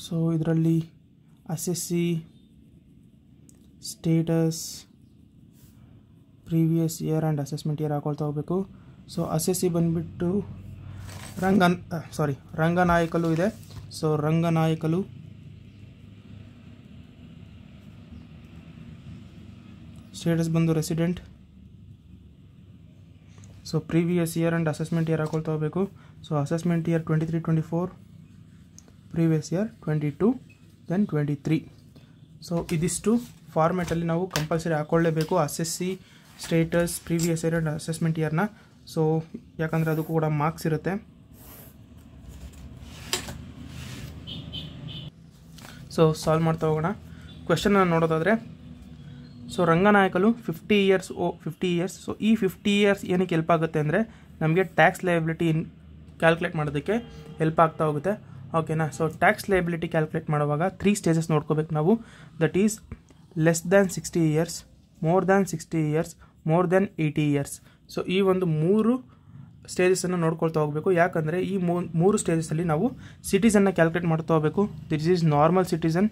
so ಇದರಲ್ಲಿ assessee, status, previous year and assessment year ಹಾಕೊಳ್ತಾ ಹೋಗಬೇಕು. So assessee ಬಂದುಬಿಟ್ಟು ರಂಗನಾಯಕಲು ಇದೆ. So Ranganayakalu, status ಬಂದು resident. So previous year and assessment year ಹಾಕೊಳ್ತಾ ಹೋಗಬೇಕು. So assessment year 23-24, previous year 22, then 23. So ಇದಿಷ್ಟು ಫಾರ್ಮೆಟಲ್ಲಿ ನಾವು ಕಂಪಲ್ಸರಿ ಹಾಕ್ಕೊಳ್ಳೇಬೇಕು, assessee, status, previous year and assessment ಇಯರ್ನ. ಸೊ ಯಾಕಂದರೆ ಅದಕ್ಕೂ ಕೂಡ ಮಾರ್ಕ್ಸ್ ಇರುತ್ತೆ. ಸೊ ಸಾಲ್ವ್ ಮಾಡ್ತಾ ಹೋಗೋಣ. ಕ್ವೆಶನ್ನ ನೋಡೋದಾದರೆ ಸೊ ರಂಗನಾಯಕಲು 50 ಇಯರ್ಸ್. ಸೊ ಈ 50 ಇಯರ್ಸ್ ಏನಕ್ಕೆ ಹೆಲ್ಪ್ ಆಗುತ್ತೆ ಅಂದರೆ ನಮಗೆ ಟ್ಯಾಕ್ಸ್ ಲಯಬಿಲಿಟಿ ಕ್ಯಾಲ್ಕುಲೇಟ್ ಮಾಡೋದಕ್ಕೆ ಹೆಲ್ಪ್ ಆಗ್ತಾ ಹೋಗುತ್ತೆ. ಓಕೆನಾ. ಸೊ ಟ್ಯಾಕ್ಸ್ ಲಯಬಿಲಿಟಿ ಕ್ಯಾಲ್ಕುಲೇಟ್ ಮಾಡುವಾಗ 3 ಸ್ಟೇಜಸ್ ನೋಡ್ಕೋಬೇಕು ನಾವು. That is less than 60 years, more than 60 years, more than 80 years. So ಈ ಒಂದು 3 ಸ್ಟೇಜಸನ್ನು ನೋಡ್ಕೊಳ್ತಾ ಹೋಗಬೇಕು. ಯಾಕಂದರೆ ಈ 3 ಸ್ಟೇಜಸಲ್ಲಿ ನಾವು ಸಿಟಿಸನ್ನ ಕ್ಯಾಲ್ಕುಲೇಟ್ ಮಾಡ್ತಾ ಹೋಗಬೇಕು. This is normal citizen,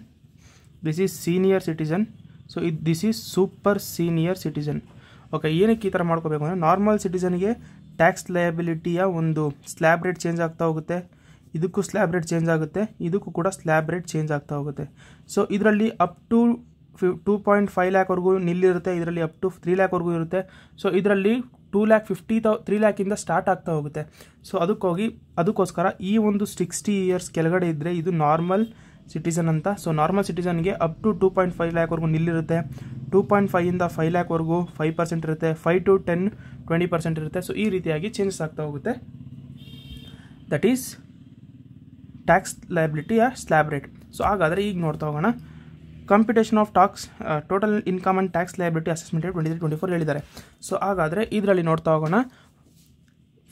this is senior citizen, so this is super senior citizen. Okay, ಏನಕ್ಕೆ ಈ ಥರ ಮಾಡ್ಕೋಬೇಕು ಅಂದರೆ ನಾರ್ಮಲ್ ಸಿಟಿಸನ್ಗೆ ಟ್ಯಾಕ್ಸ್ ಲಯಬಿಲಿಟಿಯ ಒಂದು ಸ್ಲ್ಯಾಬ್ ರೇಟ್ ಚೇಂಜ್ ಆಗ್ತಾ ಹೋಗುತ್ತೆ, ಇದಕ್ಕೂ ಸ್ಲ್ಯಾಬ್ ರೇಟ್ ಚೇಂಜ್ ಆಗುತ್ತೆ, ಇದಕ್ಕೂ ಕೂಡ ಸ್ಲ್ಯಾಬ್ ರೇಟ್ ಚೇಂಜ್ ಆಗ್ತಾ ಹೋಗುತ್ತೆ. ಸೊ ಇದರಲ್ಲಿ ಅಪ್ ಟು 2.5 ಲ್ಯಾಕ್ವರೆಗೂ ನಿಲ್ಲಿರುತ್ತೆ, ಇದರಲ್ಲಿ ಅಪ್ ಟು 3 ಲ್ಯಾಕ್ವರೆಗೂ ಇರುತ್ತೆ. ಸೊ ಇದರಲ್ಲಿ 3 ಲ್ಯಾಕಿಂದ ಸ್ಟಾರ್ಟ್ ಆಗ್ತಾ ಹೋಗುತ್ತೆ. ಸೊ ಅದಕ್ಕೋಸ್ಕರ ಈ ಒಂದು 60 ಇಯರ್ಸ್ ಕೆಳಗಡೆ ಇದ್ದರೆ ಇದು ನಾರ್ಮಲ್ ಸಿಟಿಸನ್ ಅಂತ. ಸೊ ನಾರ್ಮಲ್ ಸಿಟಿಸನ್ಗೆ ಅಪ್ ಟು 2.5 ಲ್ಯಾಕ್ವರೆಗೂ ನಿಲ್ಲಿರುತ್ತೆ, 2.5ಇಂದ 5 ಲ್ಯಾಕ್ವರೆಗೂ 5% ಇರುತ್ತೆ, 5 to 10 20% ಇರುತ್ತೆ. ಸೊ ಈ ರೀತಿಯಾಗಿ ಚೇಂಜಸ್ ಆಗ್ತಾ ಹೋಗುತ್ತೆ. ದಟ್ ಈಸ್ ಟ್ಯಾಕ್ಸ್ ಲಯಬಿಲಿಟಿಯ ಸ್ಲ್ಯಾಬ್ ರೇಟ್. ಸೊ ಹಾಗಾದರೆ ಈಗ ನೋಡ್ತಾ ಹೋಗೋಣ. Computation of total income and tax liability assessment 23-24 ಹೇಳಿದ್ದಾರೆ. ಸೊ ಹಾಗಾದರೆ ಇದರಲ್ಲಿ ನೋಡ್ತಾ ಹೋಗೋಣ.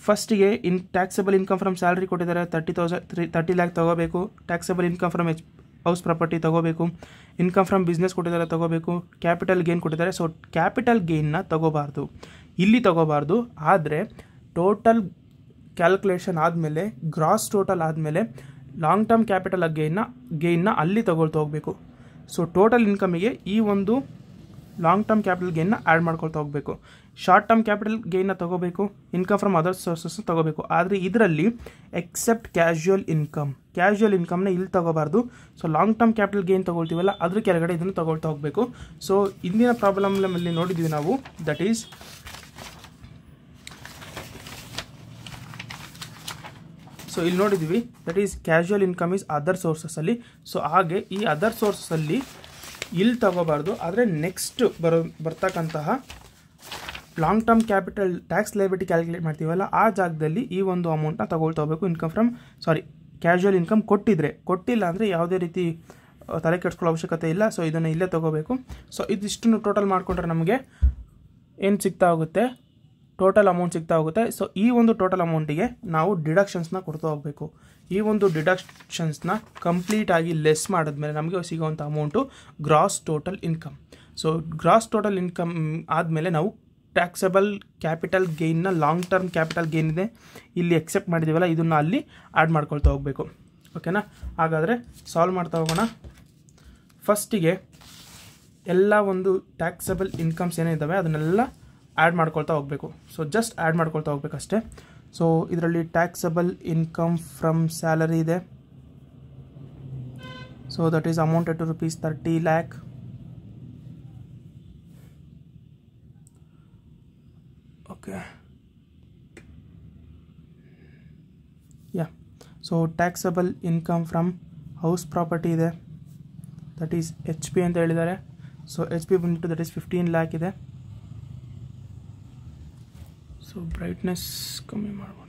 ಫಸ್ಟಿಗೆ ಟ್ಯಾಕ್ಸಬಲ್ ಇನ್ಕಮ್ ಫ್ರಮ್ ಸ್ಯಾಲ್ರಿ ಕೊಟ್ಟಿದ್ದಾರೆ, 30 ಲ್ಯಾಕ್ ತೊಗೋಬೇಕು. Taxable income from house property ತೊಗೋಬೇಕು. ಇನ್ಕಮ್ ಫ್ರಮ್ ಬಿಸ್ನೆಸ್ ಕೊಟ್ಟಿದ್ದಾರೆ, ತೊಗೋಬೇಕು. ಕ್ಯಾಪಿಟಲ್ ಗೇನ್ ಕೊಟ್ಟಿದ್ದಾರೆ. ಸೊ ಕ್ಯಾಪಿಟಲ್ ಗೇನ್ನ ತೊಗೋಬಾರ್ದು, ಇಲ್ಲಿ ತೊಗೋಬಾರ್ದು. ಆದರೆ ಟೋಟಲ್ ಕ್ಯಾಲ್ಕುಲೇಷನ್ ಆದಮೇಲೆ, ಗ್ರಾಸ್ ಟೋಟಲ್ ಆದಮೇಲೆ ಲಾಂಗ್ ಟರ್ಮ್ ಕ್ಯಾಪಿಟಲ್ ಗೇನ್ನ ಅಲ್ಲಿ ತೊಗೊಳ್ತಾ ಹೋಗಬೇಕು. ಸೊ ಟೋಟಲ್ ಇನ್ಕಮಿಗೆ ಈ ಒಂದು ಲಾಂಗ್ ಟರ್ಮ್ ಕ್ಯಾಪಿಟಲ್ ಗೇನ್ನ ಆ್ಯಡ್ ಮಾಡ್ಕೊಳ್ತಾ ಹೋಗಬೇಕು. ಶಾರ್ಟ್ ಟರ್ಮ್ ಕ್ಯಾಪಿಟಲ್ ಗೇನ್ನ ತೊಗೋಬೇಕು, ಇನ್ಕಮ್ ಫ್ರಮ್ ಅದರ್ ಸೋರ್ಸಸ್ ತೊಗೋಬೇಕು. ಆದರೆ ಇದರಲ್ಲಿ ಎಕ್ಸೆಪ್ಟ್ ಕ್ಯಾಶುಯಲ್ ಇನ್ಕಮ್ನ ಇಲ್ಲಿ ತೊಗೋಬಾರ್ದು. So long term capital gain ತೊಗೊಳ್ತೀವಲ್ಲ ಅದ್ರ ಕೆಳಗಡೆ ಇದನ್ನು ತೊಗೊಳ್ತಾ ಹೋಗಬೇಕು. ಸೊ ಇಂದಿನ ಪ್ರಾಬ್ಲಮಲ್ಲಿ ನೋಡಿದ್ವಿ ನಾವು, ದಟ್ ಈಸ್ ಸೊ ಇಲ್ಲಿ ನೋಡಿದ್ವಿ that is casual income is other ಸೋರ್ಸಸ್ಸಲ್ಲಿ. ಸೊ ಹಾಗೆ ಈ ಅದರ್ ಸೋರ್ಸಸ್ಸಲ್ಲಿ ಇಲ್ಲಿ ತಗೋಬಾರ್ದು, ಆದರೆ ನೆಕ್ಸ್ಟ್ ಬರ್ತಕ್ಕಂತಹ long term capital tax liability calculate ಮಾಡ್ತೀವಲ್ಲ ಆ ಜಾಗದಲ್ಲಿ ಈ ಒಂದು ಅಮೌಂಟ್ನ ತೊಗೊಳ್ತಾ ಹೋಗಬೇಕು. ಕ್ಯಾಶುಯಲ್ ಇನ್ಕಮ್ ಕೊಟ್ಟಿಲ್ಲ ಅಂದರೆ ಯಾವುದೇ ರೀತಿ ತಲೆ ಕೆಡಿಸ್ಕೊಳ್ಳೋ ಅವಶ್ಯಕತೆ ಇಲ್ಲ. ಸೊ ಇದನ್ನು ಇಲ್ಲೇ ತೊಗೋಬೇಕು. ಸೊ ಇದಿಷ್ಟನ್ನು ಟೋಟಲ್ ಮಾಡಿಕೊಂಡ್ರೆ ನಮಗೆ ಏನು ಸಿಗ್ತಾ ಹೋಗುತ್ತೆ, ಟೋಟಲ್ ಅಮೌಂಟ್ ಸಿಗ್ತಾ ಹೋಗುತ್ತೆ. ಸೊ ಈ ಒಂದು ಟೋಟಲ್ ಅಮೌಂಟಿಗೆ ನಾವು ಡಿಡಕ್ಷನ್ಸ್ನ ಕೊಡ್ತಾ ಹೋಗಬೇಕು. ಈ ಒಂದು ಡಿಡಕ್ಷನ್ಸ್ನ ಕಂಪ್ಲೀಟಾಗಿ ಲೆಸ್ ಮಾಡಿದ್ಮೇಲೆ ನಮಗೆ ಸಿಗೋವಂಥ amount gross total income. So gross total income ಆದಮೇಲೆ ನಾವು ಟ್ಯಾಕ್ಸಬಲ್ ಕ್ಯಾಪಿಟಲ್ ಗೇನ್ನ ಲಾಂಗ್ ಟರ್ಮ್ ಕ್ಯಾಪಿಟಲ್ ಗೇನ್ ಇದೆ ಇಲ್ಲಿ ಎಕ್ಸೆಪ್ಟ್ ಮಾಡಿದ್ದೀವಲ್ಲ ಇದನ್ನು ಅಲ್ಲಿ ಆ್ಯಡ್ ಮಾಡ್ಕೊಳ್ತಾ ಹೋಗಬೇಕು. ಓಕೆನಾ? ಹಾಗಾದರೆ ಸಾಲ್ವ್ ಮಾಡ್ತಾ ಹೋಗೋಣ. ಫಸ್ಟಿಗೆ ಎಲ್ಲ ಒಂದು ಟ್ಯಾಕ್ಸಬಲ್ ಇನ್ಕಮ್ಸ್ ಏನಿದ್ದಾವೆ ಅದನ್ನೆಲ್ಲ ಆ್ಯಡ್ ಮಾಡ್ಕೊಳ್ತಾ ಹೋಗಬೇಕು. ಸೊ ಜಸ್ಟ್ ಆ್ಯಡ್ ಮಾಡ್ಕೊಳ್ತಾ ಹೋಗ್ಬೇಕಷ್ಟೇ. ಸೊ ಇದರಲ್ಲಿ ಟ್ಯಾಕ್ಸಬಲ್ ಇನ್ಕಮ್ ಫ್ರಮ್ ಸ್ಯಾಲರಿ ಇದೆ. So that is amounted to rupees 30 lakh. Okay, yeah. So taxable income from house property ಇದೆ, ದಟ್ ಈಸ್ HP ಅಂತ ಹೇಳಿದ್ದಾರೆ. ಸೊ HP ಬಂದ್ಬಿಟ್ಟು ದಟ್ ಈಸ್ 15 lakh ಇದೆ. So brightness ಕಮ್ಮಿ ಮಾಡ್ಬೋದು.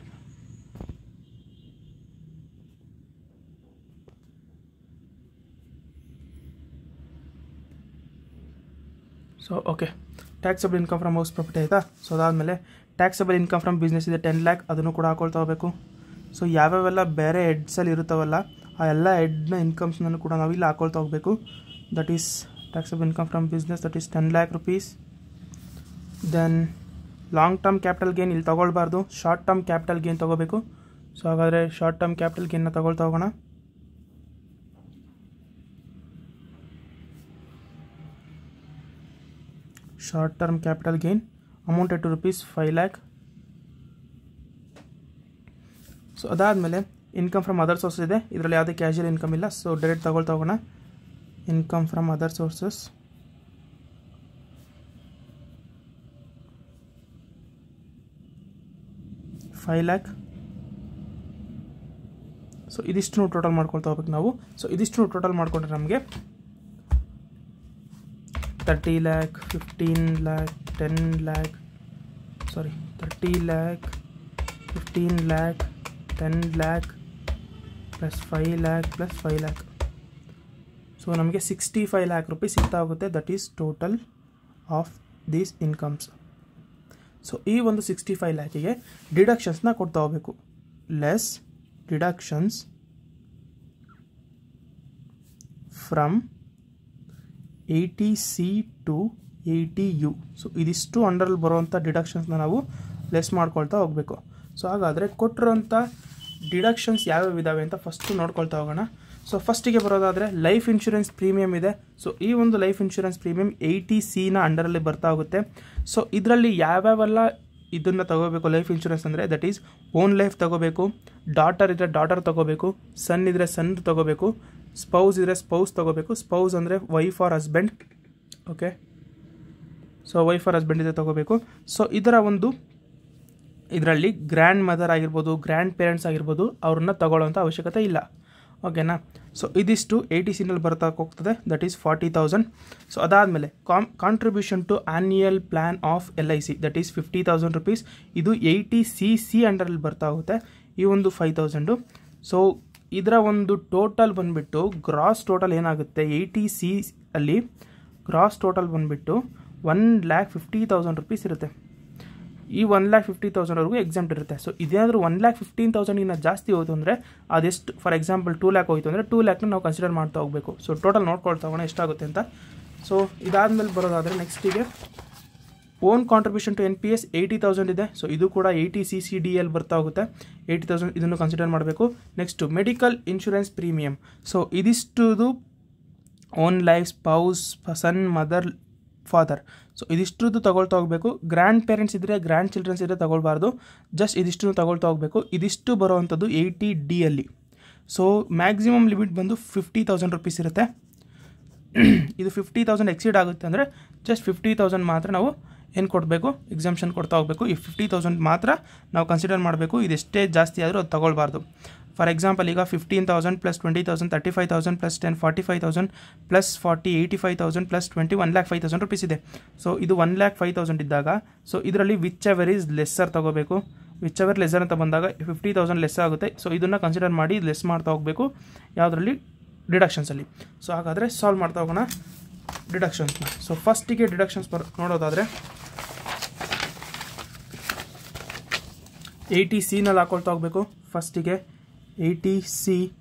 So okay, taxable income from house property ಆಯಿತಾ. So ಅದಾದಮೇಲೆ taxable income from business ಇದೆ 10 lakh, ಅದನ್ನು ಕೂಡ ಹಾಕೊಳ್ತಾ ಹೋಗಬೇಕು. ಸೊ ಯಾವ್ಯಾವೆಲ್ಲ ಬೇರೆ ಹೆಡ್ಸಲ್ಲಿ ಇರುತ್ತವಲ್ಲ ಆ ಎಲ್ಲ ಹೆಡ್ನ ಇನ್ಕಮ್ಸ್ನೂ ಕೂಡ ನಾವು ಇಲ್ಲಿ ಹಾಕೊಳ್ತಾ ಹೋಗಬೇಕು. That is taxable income from business that is 10 lakh rupees. Then long term capital gain ಇಲ್ಲಿ ತೊಗೊಳ್ಬಾರ್ದು, ಶಾರ್ಟ್ ಟರ್ಮ್ ಕ್ಯಾಪಿಟಲ್ ಗೇನ್ ತೊಗೋಬೇಕು. ಸೊ ಹಾಗಾದರೆ ಶಾರ್ಟ್ ಟರ್ಮ್ ಕ್ಯಾಪಿಟಲ್ ಗೇನ್ನ ತೊಗೊಳ್ತಾ ಹೋಗೋಣ. Short term capital gain amounted to rupees 5 lakh. So ಅದಾದಮೇಲೆ income from other sources ಇದೆ, ಇದರಲ್ಲಿ ಯಾವುದೇ ಕ್ಯಾಶುಯಲ್ ಇನ್ಕಮ್ ಇಲ್ಲ. ಸೊ ಡೈರೆಕ್ಟ್ ತೊಗೊಳ್ತಾ ಹೋಗೋಣ. Income from other sources 5 lakh. So ಇದಿಷ್ಟು ಟೋಟಲ್ ಮಾಡ್ಕೊಳ್ತಾ ಹೋಗ್ಬೇಕು ನಾವು. ಸೊ ಇದಿಷ್ಟು ಟೋಟಲ್ ಮಾಡಿಕೊಂಡ್ರೆ ನಮಗೆ 30 lakh, 15 lakh, 10 lakh, 30 lakh, 15 lakh, 10 lakh plus 5 lakh plus 5 lakh. So ನಮಗೆ 65 lakh rupees ಸಿಗ್ತಾ ಹೋಗುತ್ತೆ. That is total of these incomes. So ಈ ಒಂದು 65 lakhಗೆ ಡಿಡಕ್ಷನ್ಸ್ನ ಕೊಡ್ತಾ ಹೋಗಬೇಕು. Less deductions from 80C to 80U. ಸೊ ಇದಿಷ್ಟು ಅಂಡರಲ್ಲಿ ಬರುವಂಥ ಡಿಡಕ್ಷನ್ಸ್ನ ನಾವು ಲೆಸ್ ಮಾಡ್ಕೊಳ್ತಾ ಹೋಗಬೇಕು. ಸೊ ಹಾಗಾದರೆ ಕೊಟ್ಟಿರೋಂಥ ಡಿಡಕ್ಷನ್ಸ್ ಯಾವ್ಯಾವ ಇದ್ದಾವೆ ಅಂತ ಫಸ್ಟು ನೋಡ್ಕೊಳ್ತಾ ಹೋಗೋಣ. ಸೊ ಫಸ್ಟಿಗೆ ಬರೋದಾದರೆ ಲೈಫ್ ಇನ್ಶೂರೆನ್ಸ್ ಪ್ರೀಮಿಯಮ್ ಇದೆ. ಸೊ ಈ ಒಂದು ಲೈಫ್ ಇನ್ಶೂರೆನ್ಸ್ ಪ್ರೀಮಿಯಮ್ 80C ಅಂಡರಲ್ಲಿ ಬರ್ತಾ ಹೋಗುತ್ತೆ. ಸೊ ಇದರಲ್ಲಿ ಯಾವ್ಯಾವೆಲ್ಲ ಇದನ್ನು ತಗೋಬೇಕು ಲೈಫ್ ಇನ್ಶೂರೆನ್ಸ್ ಅಂದರೆ ದಟ್ ಈಸ್ ಓನ್ ಲೈಫ್ ತಗೋಬೇಕು, ಡಾಟರ್ ಇದ್ದರೆ ಡಾಟರ್ ತಗೋಬೇಕು, ಸನ್ ಇದ್ದರೆ ಸನ್ ತಗೋಬೇಕು, ಸ್ಪೌಸ್ ಇದ್ದರೆ ಸ್ಪೌಸ್ ತಗೋಬೇಕು. ಸ್ಪೌಸ್ ಅಂದರೆ wife or husband. Okay, so wife or husband ಇದೆ ತಗೋಬೇಕು. ಸೊ ಇದರಲ್ಲಿ ಗ್ರ್ಯಾಂಡ್ ಮದರ್ ಆಗಿರ್ಬೋದು, ಗ್ರ್ಯಾಂಡ್ ಪೇರೆಂಟ್ಸ್ ಆಗಿರ್ಬೋದು, ಅವ್ರನ್ನ ತಗೊಳ್ಳೋಂಥ ಅವಶ್ಯಕತೆ ಇಲ್ಲ. ಓಕೆನಾ? ಸೊ ಇದಿಷ್ಟು 80Cನಲ್ಲಿ ಬರ್ತಾ ಹೋಗ್ತದೆ, ದಟ್ ಈಸ್ 40,000. ಸೊ ಅದಾದಮೇಲೆ contribution to annual plan of LIC that is 50,000 rupees. ಇದು 80CC ಅಂಡರಲ್ಲಿ ಬರ್ತಾ ಹೋಗುತ್ತೆ, ಈ ಒಂದು 5,000. ಸೊ ಇದರ ಒಂದು ಟೋಟಲ್ ಬಂದುಬಿಟ್ಟು ಗ್ರಾಸ್ ಟೋಟಲ್ ಏನಾಗುತ್ತೆ 80C ಅಲ್ಲಿ ಗ್ರಾಸ್ ಟೋಟಲ್ ಬಂದುಬಿಟ್ಟು 1,50,000 rupees ಇರುತ್ತೆ. ಈ 1,50,000ವರೆಗೂ ಎಕ್ಸಾಮ್ಟ್ ಇರುತ್ತೆ. ಸೊ ಇದೇನಾದರೂ 1,15,000 ಜಾಸ್ತಿ ಹೋಯ್ತು ಅಂದರೆ ಅದೆಷ್ಟು, ಫಾರ್ ಎಕ್ಸಾಂಪಲ್ 2 lakh ಹೋಯಿತು ಅಂದರೆ 2 lakhನ ನಾವು ಕನ್ಸಿಡರ್ ಮಾಡ್ತಾ ಹೋಗಬೇಕು. ಸೊ ಟೋಟಲ್ ನೋಡ್ಕೊಳ್ತಾ ಹೋಗೋಣ ಎಷ್ಟಾಗುತ್ತೆ ಅಂತ. ಸೊ ಇದಾದಮೇಲೆ ಬರೋದಾದರೆ ನೆಕ್ಸ್ಟಿಗೆ ಓನ್ ಕಾಂಟ್ರಿಬ್ಯೂಷನ್ ಟು NPS 80,000 ಇದೆ. ಸೊ ಇದು ಕೂಡ 80CCDL ಬರ್ತಾ ಹೋಗುತ್ತೆ, 80,000 ಇದನ್ನು ಕನ್ಸಿಡರ್ ಮಾಡಬೇಕು. Next medical insurance premium. So ಇದಿಷ್ಟು ಓನ್ ಲೈಫ್, ಸ್ಪೌಸ್, ಸನ್, ಮದರ್, ಫಾದರ್. ಸೊ ಇದಿಷ್ಟರದ್ದು ತಗೊಳ್ತಾ ಹೋಗಬೇಕು. ಗ್ರ್ಯಾಂಡ್ ಪೇರೆಂಟ್ಸ್ ಇದ್ದರೆ, ಗ್ರ್ಯಾಂಡ್ ಚಿಲ್ಡ್ರನ್ಸ್ ಇದ್ದರೆ ತಗೊಳ್ಬಾರ್ದು, ಜಸ್ಟ್ ಇದಿಷ್ಟು ತಗೊಳ್ತಾ ಹೋಗಬೇಕು. ಇದಿಷ್ಟು ಬರೋವಂಥದ್ದು 80D. ಸೊ ಮ್ಯಾಕ್ಸಿಮಮ್ ಲಿಮಿಟ್ ಬಂದು 50,000 ರುಪೀಸ್ ಇರುತ್ತೆ. ಇದು 50,000 ಎಕ್ಸೀಡ್ ಆಗುತ್ತೆ ಅಂದರೆ ಜಸ್ಟ್ 50,000 ಮಾತ್ರ ನಾವು ಏನು ಕೊಡಬೇಕು, ಎಕ್ಸಾಮ್ಷನ್ ಕೊಡ್ತಾ ಹೋಗಬೇಕು. ಈ 50,000 ಮಾತ್ರ ನಾವು ಕನ್ಸಿಡರ್ ಮಾಡಬೇಕು. ಇದೆಷ್ಟೇ ಜಾಸ್ತಿ ಆದರೂ ಅದು ತಗೊಳ್ಬಾರ್ದು. ಫಾರ್ ಎಕ್ಸಾಂಪಲ್ ಈಗ 15,000 + 20,000 35,000 + 10 45,000 + 40 85,000 + 20 1,05,000 ರುಪೀಸ್ ಇದೆ. ಸೊ ಇದು 1,05,000 ಇದ್ದಾಗ ಸೊ ಇದರಲ್ಲಿ ವಿಚ್ ಎವರ್ ಈಸ್ ಲೆಸ್ಸರ್ ತಗೋಬೇಕು. ವಿಚ್ ಎವರ್ ಲೆಸ್ಸರ್ ಅಂತ ಬಂದಾಗ 50,000 ಲೆಸ್ ಆಗುತ್ತೆ. ಸೊ ಇದನ್ನು ಕನ್ಸಿಡರ್ ಮಾಡಿ ಲೆಸ್ ಮಾಡ್ತಾ ಹೋಗಬೇಕು ಯಾವುದರಲ್ಲಿ, ಡಿಡಕ್ಷನ್ಸಲ್ಲಿ. ಸೊ ಹಾಗಾದರೆ ಸಾಲ್ವ್ ಮಾಡ್ತಾ ಹೋಗೋಣ ಡಿಡಕ್ಷನ್ಸ್ನ. ಸೊ ಫಸ್ಟಿಗೆ ಡಿಡಕ್ಷನ್ಸ್ ನೋಡೋದಾದರೆ 80Cನಲ್ಲಿ ಹಾಕೊಳ್ತಾ ಹೋಗಬೇಕು. ಫಸ್ಟಿಗೆ 80C,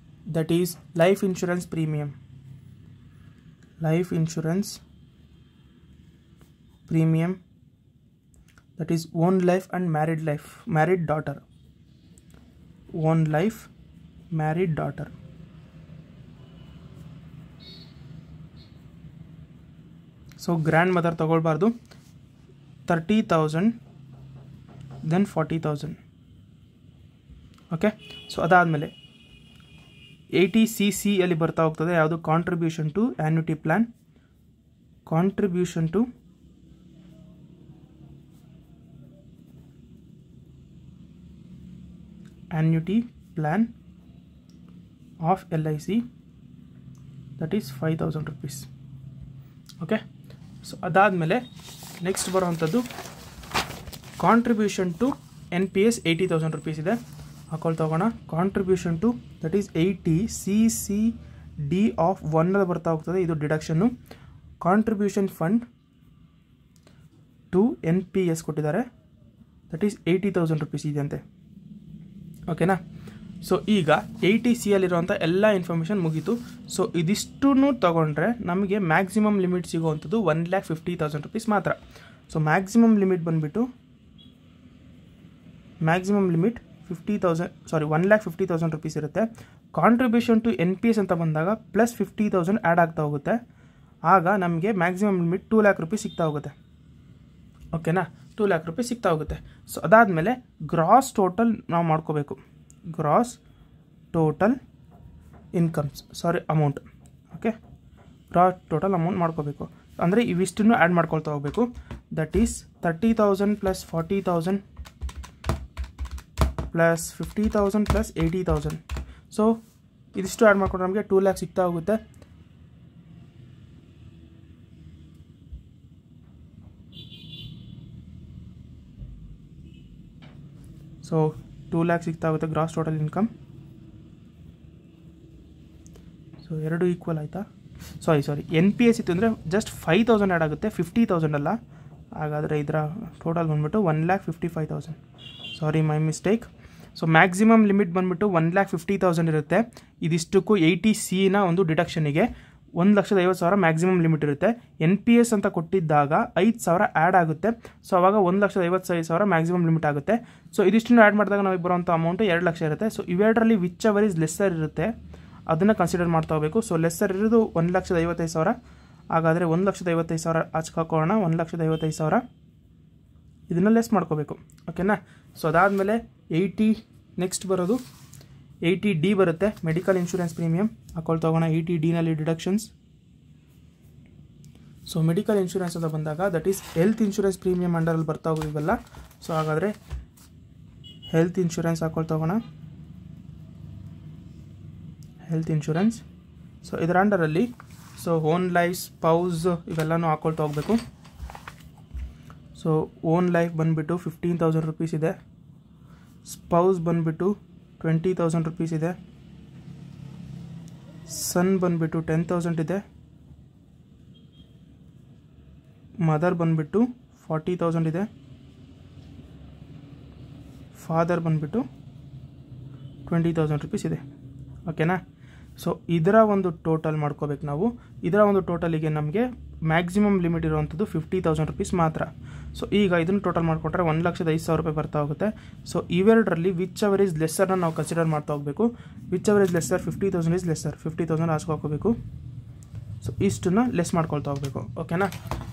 that is life insurance premium. Life insurance premium, that is own life and married daughter. Own life, married daughter. So grandmother ತಗೊಳ್ಬಾರ್ದು. 30,000 then 40,000. ಓಕೆ. ಸೊ ಅದಾದಮೇಲೆ 80CC ಅಲ್ಲಿ ಬರ್ತಾ ಹೋಗ್ತದೆ ಯಾವುದು, contribution to annuity plan. Contribution to annuity plan of LIC, that is 5,000 rupees. Okay. So ಅದಾದಮೇಲೆ next ಬರೋವಂಥದ್ದು contribution to NPS 80,000 rupees ಇದೆ, ಹಾಕೊಳ್ತಾ ಹೋಗೋಣ. Contribution to that is 80CCD of 1 ಬರ್ತಾ ಹೋಗ್ತದೆ, ಇದು deduction. Contribution fund to NPS ಕೊಟ್ಟಿದ್ದಾರೆ, that is 80,000 rupees ಇದೆಯಂತೆ. ಓಕೆನಾ. ಸೊ ಈಗ 80C ಅಲ್ಲಿರುವಂಥ ಎಲ್ಲ ಇನ್ಫಾರ್ಮೇಷನ್ ಮುಗೀತು. ಸೊ ಇದಿಷ್ಟೂ ತೊಗೊಂಡ್ರೆ ನಮಗೆ ಮ್ಯಾಕ್ಸಿಮಮ್ ಲಿಮಿಟ್ ಸಿಗುವಂಥದ್ದು 1,50,000 ರುಪೀಸ್ ಮಾತ್ರ. ಸೊ ಮ್ಯಾಕ್ಸಿಮಮ್ ಲಿಮಿಟ್ ಬಂದುಬಿಟ್ಟು 1,50,000 ರುಪೀಸ್ ಇರುತ್ತೆ. ಕಾಂಟ್ರಿಬ್ಯೂಷನ್ ಟು NPS ಅಂತ ಬಂದಾಗ ಪ್ಲಸ್ 50,000 ಆ್ಯಡ್ ಆಗ್ತಾ ಹೋಗುತ್ತೆ. ಆಗ ನಮಗೆ ಮ್ಯಾಕ್ಸಿಮಮ್ ಲಿಮಿಟ್ 2,00,000 ರೂಪೀಸ್ ಸಿಗ್ತಾ ಹೋಗುತ್ತೆ. ಓಕೆನಾ, 2,00,000 ರೂಪೀಸ್ ಸಿಗ್ತಾ ಹೋಗುತ್ತೆ. ಸೊ ಅದಾದಮೇಲೆ ಗ್ರಾಸ್ ಟೋಟಲ್ ನಾವು ಮಾಡ್ಕೋಬೇಕು. Gross total amount. Okay, gross total amount ಮಾಡ್ಕೋಬೇಕು ಅಂದರೆ ಇವಿಷ್ಟನ್ನು ಆ್ಯಡ್ ಮಾಡ್ಕೊಳ್ತಾ ಹೋಗಬೇಕು. That is 30,000 + 40,000 + 50,000 + 80,000. ಸೊ ಇದಿಷ್ಟು ಆ್ಯಡ್ ಮಾಡ್ಕೊಂಡ್ರೆ ನಮಗೆ 2,00,000 ಸಿಗ್ತಾ ಹೋಗುತ್ತೆ. ಸೊ 2,00,000 ಸಿಗ್ತಾ ಹೋಗುತ್ತೆ ಗ್ರಾಸ್ ಟೋಟಲ್ ಇನ್ಕಮ್. ಸೊ ಎರಡು ಈಕ್ವಲ್ ಆಯಿತಾ? ಸಾರಿ NPS ಇತ್ತು ಅಂದರೆ ಜಸ್ಟ್ 5,000 ಆ್ಯಡ್ ಆಗುತ್ತೆ, 50,000 ಅಲ್ಲ. ಹಾಗಾದರೆ ಇದರ ಟೋಟಲ್ ಬಂದುಬಿಟ್ಟು 1,55,000. Sorry, my mistake. So maximum limit ಬಂದುಬಿಟ್ಟು 1,50,000 ಇರುತ್ತೆ. ಇದಿಷ್ಟಕ್ಕೂ 80Cನ ಒಂದು ಡಿಡಕ್ಷನಿಗೆ 1,50,000 ಮ್ಯಾಕ್ಸಿಮಮ್ ಲಿಮಿಟ್ ಇರುತ್ತೆ. NPS ಅಂತ ಕೊಟ್ಟಿದ್ದಾಗ 5,000 ಆ್ಯಡ್ ಆಗುತ್ತೆ. ಸೊ ಅವಾಗ 1,55,000 ಮ್ಯಾಕ್ಸಿಮಮ್ ಲಿಮಿಟ್ ಆಗುತ್ತೆ. ಸೊ ಇದಿಷ್ಟನ್ನು ಆ್ಯಡ್ ಮಾಡಿದಾಗ ನಮಗೆ ಬರುವಂಥ ಅಮೌಂಟು 2,00,000 ಇರುತ್ತೆ. ಸೊ ಇವೆರಡರಲ್ಲಿ ವಿಚ್ ಎವರ್ ಈಸ್ ಲೆಸ್ಸರ್ ಇರುತ್ತೆ ಅದನ್ನು ಕನ್ಸಿಡರ್ ಮಾಡ್ತಾ ಹೋಗಬೇಕು. ಸೊ ಲೆಸ್ಸರ್ ಇರೋದು 1,55,000. ಹಾಗಾದರೆ 1,55,000 ಆಚೆ ಹಾಕೋಣ. 1,55,000 ಇದನ್ನು ಲೆಸ್ ಮಾಡ್ಕೋಬೇಕು. ಓಕೆನಾ. ಸೊ ಅದಾದಮೇಲೆ 80 ನೆಕ್ಸ್ಟ್ ಬರೋದು 80D ಬರುತ್ತೆ, ಮೆಡಿಕಲ್ ಇನ್ಶೂರೆನ್ಸ್ ಪ್ರೀಮಿಯಮ್. ಹಾಕೊಳ್ತಾ ಹೋಗೋಣ 80Dನಲ್ಲಿ ಡಿಡಕ್ಷನ್ಸ್. ಸೊ ಮೆಡಿಕಲ್ ಇನ್ಶೂರೆನ್ಸ್ ಅಂತ ಬಂದಾಗ that is health insurance premium ಅಂಡರಲ್ಲಿ ಬರ್ತಾ ಹೋಗಿವಲ್ಲ. ಸೊ ಹಾಗಾದರೆ ಹೆಲ್ತ್ ಇನ್ಶೂರೆನ್ಸ್ ಹಾಕೊಳ್ತಾ ಹೋಗೋಣ. Health insurance. ಸೊ ಇದರ ಅಂಡರಲ್ಲಿ ಸೊ ಓನ್ ಲೈಫ್, ಸ್ಪೌಸ್ ಇವೆಲ್ಲನೂ ಹಾಕೊಳ್ತಾ ಹೋಗಬೇಕು. ಸೊ ಓನ್ ಲೈಫ್ ಬಂದುಬಿಟ್ಟು 15,000 ರುಪೀಸ್ ಇದೆ. ಸ್ಪೌಸ್ ಬಂದುಬಿಟ್ಟು 20,000 ರುಪೀಸ್ ಇದೆ. ಸನ್ ಬಂದುಬಿಟ್ಟು 10,000 ಇದೆ. ಮದರ್ ಬಂದುಬಿಟ್ಟು 40,000 ಇದೆ. ಫಾದರ್ ಬಂದುಬಿಟ್ಟು 20,000 ರುಪೀಸ್ ಇದೆ. ಓಕೆನಾ. ಸೊ ಇದರ ಒಂದು ಟೋಟಲ್ ಮಾಡ್ಕೋಬೇಕು ನಾವು. ಇದರ ಒಂದು ಟೋಟಲಿಗೆ ನಮಗೆ ಮ್ಯಾಕ್ಸಿಮಮ್ ಲಿಮಿಟ್ ಇರುವಂಥದ್ದು 50,000 ರುಪೀಸ್ ಮಾತ್ರ. ಸೊ ಈಗ ಇದನ್ನು ಟೋಟಲ್ ಮಾಡಿಕೊಟ್ರೆ 1,05,000 ರೂಪಾಯಿ ಬರ್ತಾ ಹೋಗುತ್ತೆ. ಸೊ ಇವೆರಡರಲ್ಲಿ ವಿಚ್ ಎವರ್ ಈಸ್ ಲೆಸ್ಸರ್ನ ನಾವು ಕನ್ಸಿಡರ್ ಮಾಡ್ತಾ ಹೋಗಬೇಕು. Whichever is lesser 50,000 is lesser, 50,000 ಹಾಸ್ಕೋಬೇಕು. ಸೊ ಇಷ್ಟನ್ನು ಲೆಸ್ ಮಾಡ್ಕೊಳ್ತಾ ಹೋಗಬೇಕು. ಓಕೆನಾ.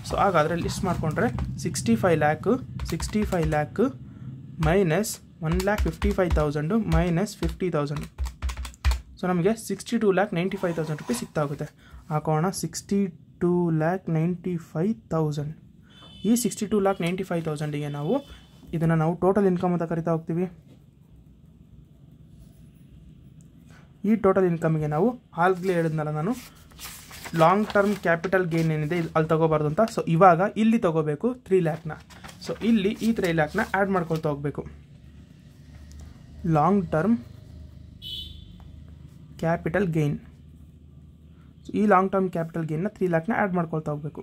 ಸೊ ಹಾಗಾದರೆ ಲಿಸ್ಟ್ ಮಾಡಿಕೊಂಡ್ರೆ 65 ಲ್ಯಾಕ್ ಮೈನಸ್ 1,55,000 ಮೈನಸ್ 50,000. ಸೊ ನಮಗೆ 62,95,000 ರೂಪೀಸ್ ಸಿಗ್ತಾ ಹೋಗುತ್ತೆ. ಹಾಕೋಣ 62,95,000. ಈ 62,95,000ಗೆ ನಾವು ಇದನ್ನು ನಾವು ಟೋಟಲ್ ಇನ್ಕಮ್ ಅಂತ ಕರಿತಾ ಹೋಗ್ತೀವಿ. ಈ ಟೋಟಲ್ ಇನ್ಕಮ್ಗೆ ನಾವು ಆಗಲೇ ಹೇಳಿದ್ನಲ್ಲ ನಾನು ಲಾಂಗ್ ಟರ್ಮ್ ಕ್ಯಾಪಿಟಲ್ ಗೇನ್ ಏನಿದೆ ಅಲ್ಲಿ ತೊಗೋಬಾರ್ದು ಅಂತ. ಸೊ ಇವಾಗ ಇಲ್ಲಿ ತೊಗೋಬೇಕು 3 ಲ್ಯಾಕ್ನ. ಸೊ ಇಲ್ಲಿ ಈ 3 ಲ್ಯಾಕ್ನ ಆ್ಯಡ್ ಮಾಡ್ಕೊಳ್ತಾ ಹೋಗಬೇಕು. Long term capital gain. So ಈ ಲಾಂಗ್ ಟರ್ಮ್ ಕ್ಯಾಪಿಟಲ್ ಗೇನ್ನ 3 ಲ್ಯಾಕ್ನ ಆ್ಯಡ್ ಮಾಡ್ಕೊಳ್ತಾ ಹೋಗಬೇಕು.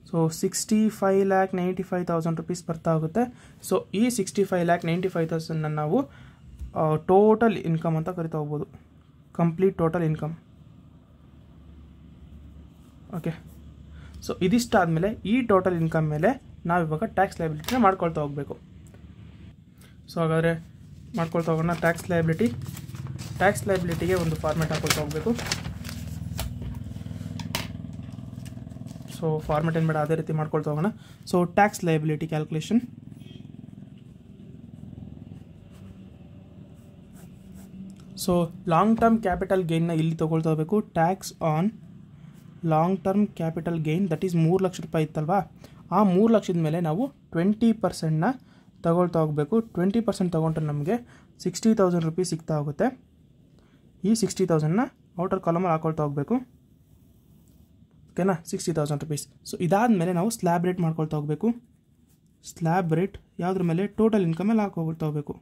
ಸೊ 65,95,000 ರೂಪೀಸ್ ಬರ್ತಾ ಹೋಗುತ್ತೆ. ಸೊ ಈ 65,95,000 ನಾವು ಟೋಟಲ್ ಇನ್ಕಮ್ ಅಂತ ಕರಿತಾ ಹೋಗ್ಬೋದು. Complete total income. Okay. So ಇದಿಷ್ಟಾದಮೇಲೆ ಈ ಟೋಟಲ್ ಇನ್ಕಮ್ ಮೇಲೆ ನಾವಿವಾಗ ಟ್ಯಾಕ್ಸ್ ಲಯಬಿಲಿಟಿನ ಮಾಡ್ಕೊಳ್ತಾ ಹೋಗಬೇಕು. ಸೊ ಹಾಗಾದರೆ ಮಾಡ್ಕೊಳ್ತಾ ಹೋಗೋಣ. ಟ್ಯಾಕ್ಸ್ ಲಯಬಿಲಿಟಿಗೆ ಒಂದು ಫಾರ್ಮೆಟ್ ಹಾಕೊಳ್ತಾ ಹೋಗಬೇಕು. ಸೊ ಫಾರ್ಮೆಟ್ ಏನು ಬೇಡ, ಅದೇ ರೀತಿ ಮಾಡ್ಕೊಳ್ತಾ ಹೋಗೋಣ. So tax liability calculation. So long term capital ಗೇನ್ನ ಇಲ್ಲಿ ತೊಗೊಳ್ತಾ ಹೋಗಬೇಕು. Tax on long term capital gain that is 3 lakh ರೂಪಾಯಿ ಇತ್ತಲ್ವಾ, ಆ 3 ಲಕ್ಷದ ಮೇಲೆ ನಾವು 20%ನ ತಗೊಳ್ತಾ ಹೋಗಬೇಕು. 20% ತೊಗೊಂಡ್ರೆ ನಮಗೆ 60,000 ರೂಪೀಸ್ ಸಿಗ್ತಾ ಹೋಗುತ್ತೆ. ಈ 60,000ನ ಔಟರ್ ಕಾಲಮಲ್ಲಿ ಹಾಕೊಳ್ತಾ ಹೋಗಬೇಕು. ಓಕೆನಾ, 60,000 ರೂಪೀಸ್. ಸೊ ಇದಾದಮೇಲೆ ನಾವು ಸ್ಲ್ಯಾಬ್ ರೇಟ್ ಮಾಡ್ಕೊಳ್ತಾ ಹೋಗಬೇಕು. ಸ್ಲ್ಯಾಬ್ ರೇಟ್ ಯಾವುದ್ರ ಮೇಲೆ? ಟೋಟಲ್ ಇನ್ಕಮಲ್ಲಿ ಹಾಕೊಳ್ತಾ ಹೋಗಬೇಕು.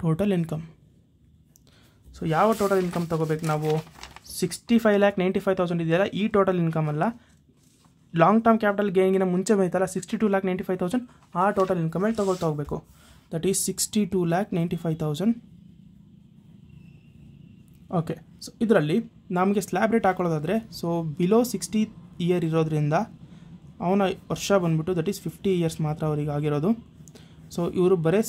Total income. ಸೊ ಯಾವ ಟೋಟಲ್ ಇನ್ಕಮ್ ತೊಗೋಬೇಕು ನಾವು? 65,95,000 ಇದೆಯಲ್ಲ, ಈ ಟೋಟಲ್ ಇನ್ಕಮ್ ಅಲ್ಲ, ಲಾಂಗ್ ಟರ್ಮ್ ಕ್ಯಾಪಿಟಲ್ ಗೇನ್ಗಿನ ಮುಂಚೆ ಬೈತಲ್ಲ 62,95,000, ಆ ಟೋಟಲ್ ಇನ್ಕಮಲ್ಲಿ ತೊಗೊಳ್ತಾ ಹೋಗಬೇಕು. That is 62,95,000. ಓಕೆ. ಸೊ ಇದರಲ್ಲಿ ನಮಗೆ ಸ್ಲ್ಯಾಬ್ ರೇಟ್ ಹಾಕೊಳ್ಳೋದಾದರೆ, ಸೊ ಬಿಲೋ 60 ಇಯರ್ ಇರೋದ್ರಿಂದ ಅವನ ವರ್ಷ ಬಂದುಬಿಟ್ಟು ದಟ್ ಈಸ್ 50 ಇಯರ್ಸ್ ಮಾತ್ರ ಅವರಿಗೆ ಆಗಿರೋದು. ಸೊ ಇವರು ಬರೇ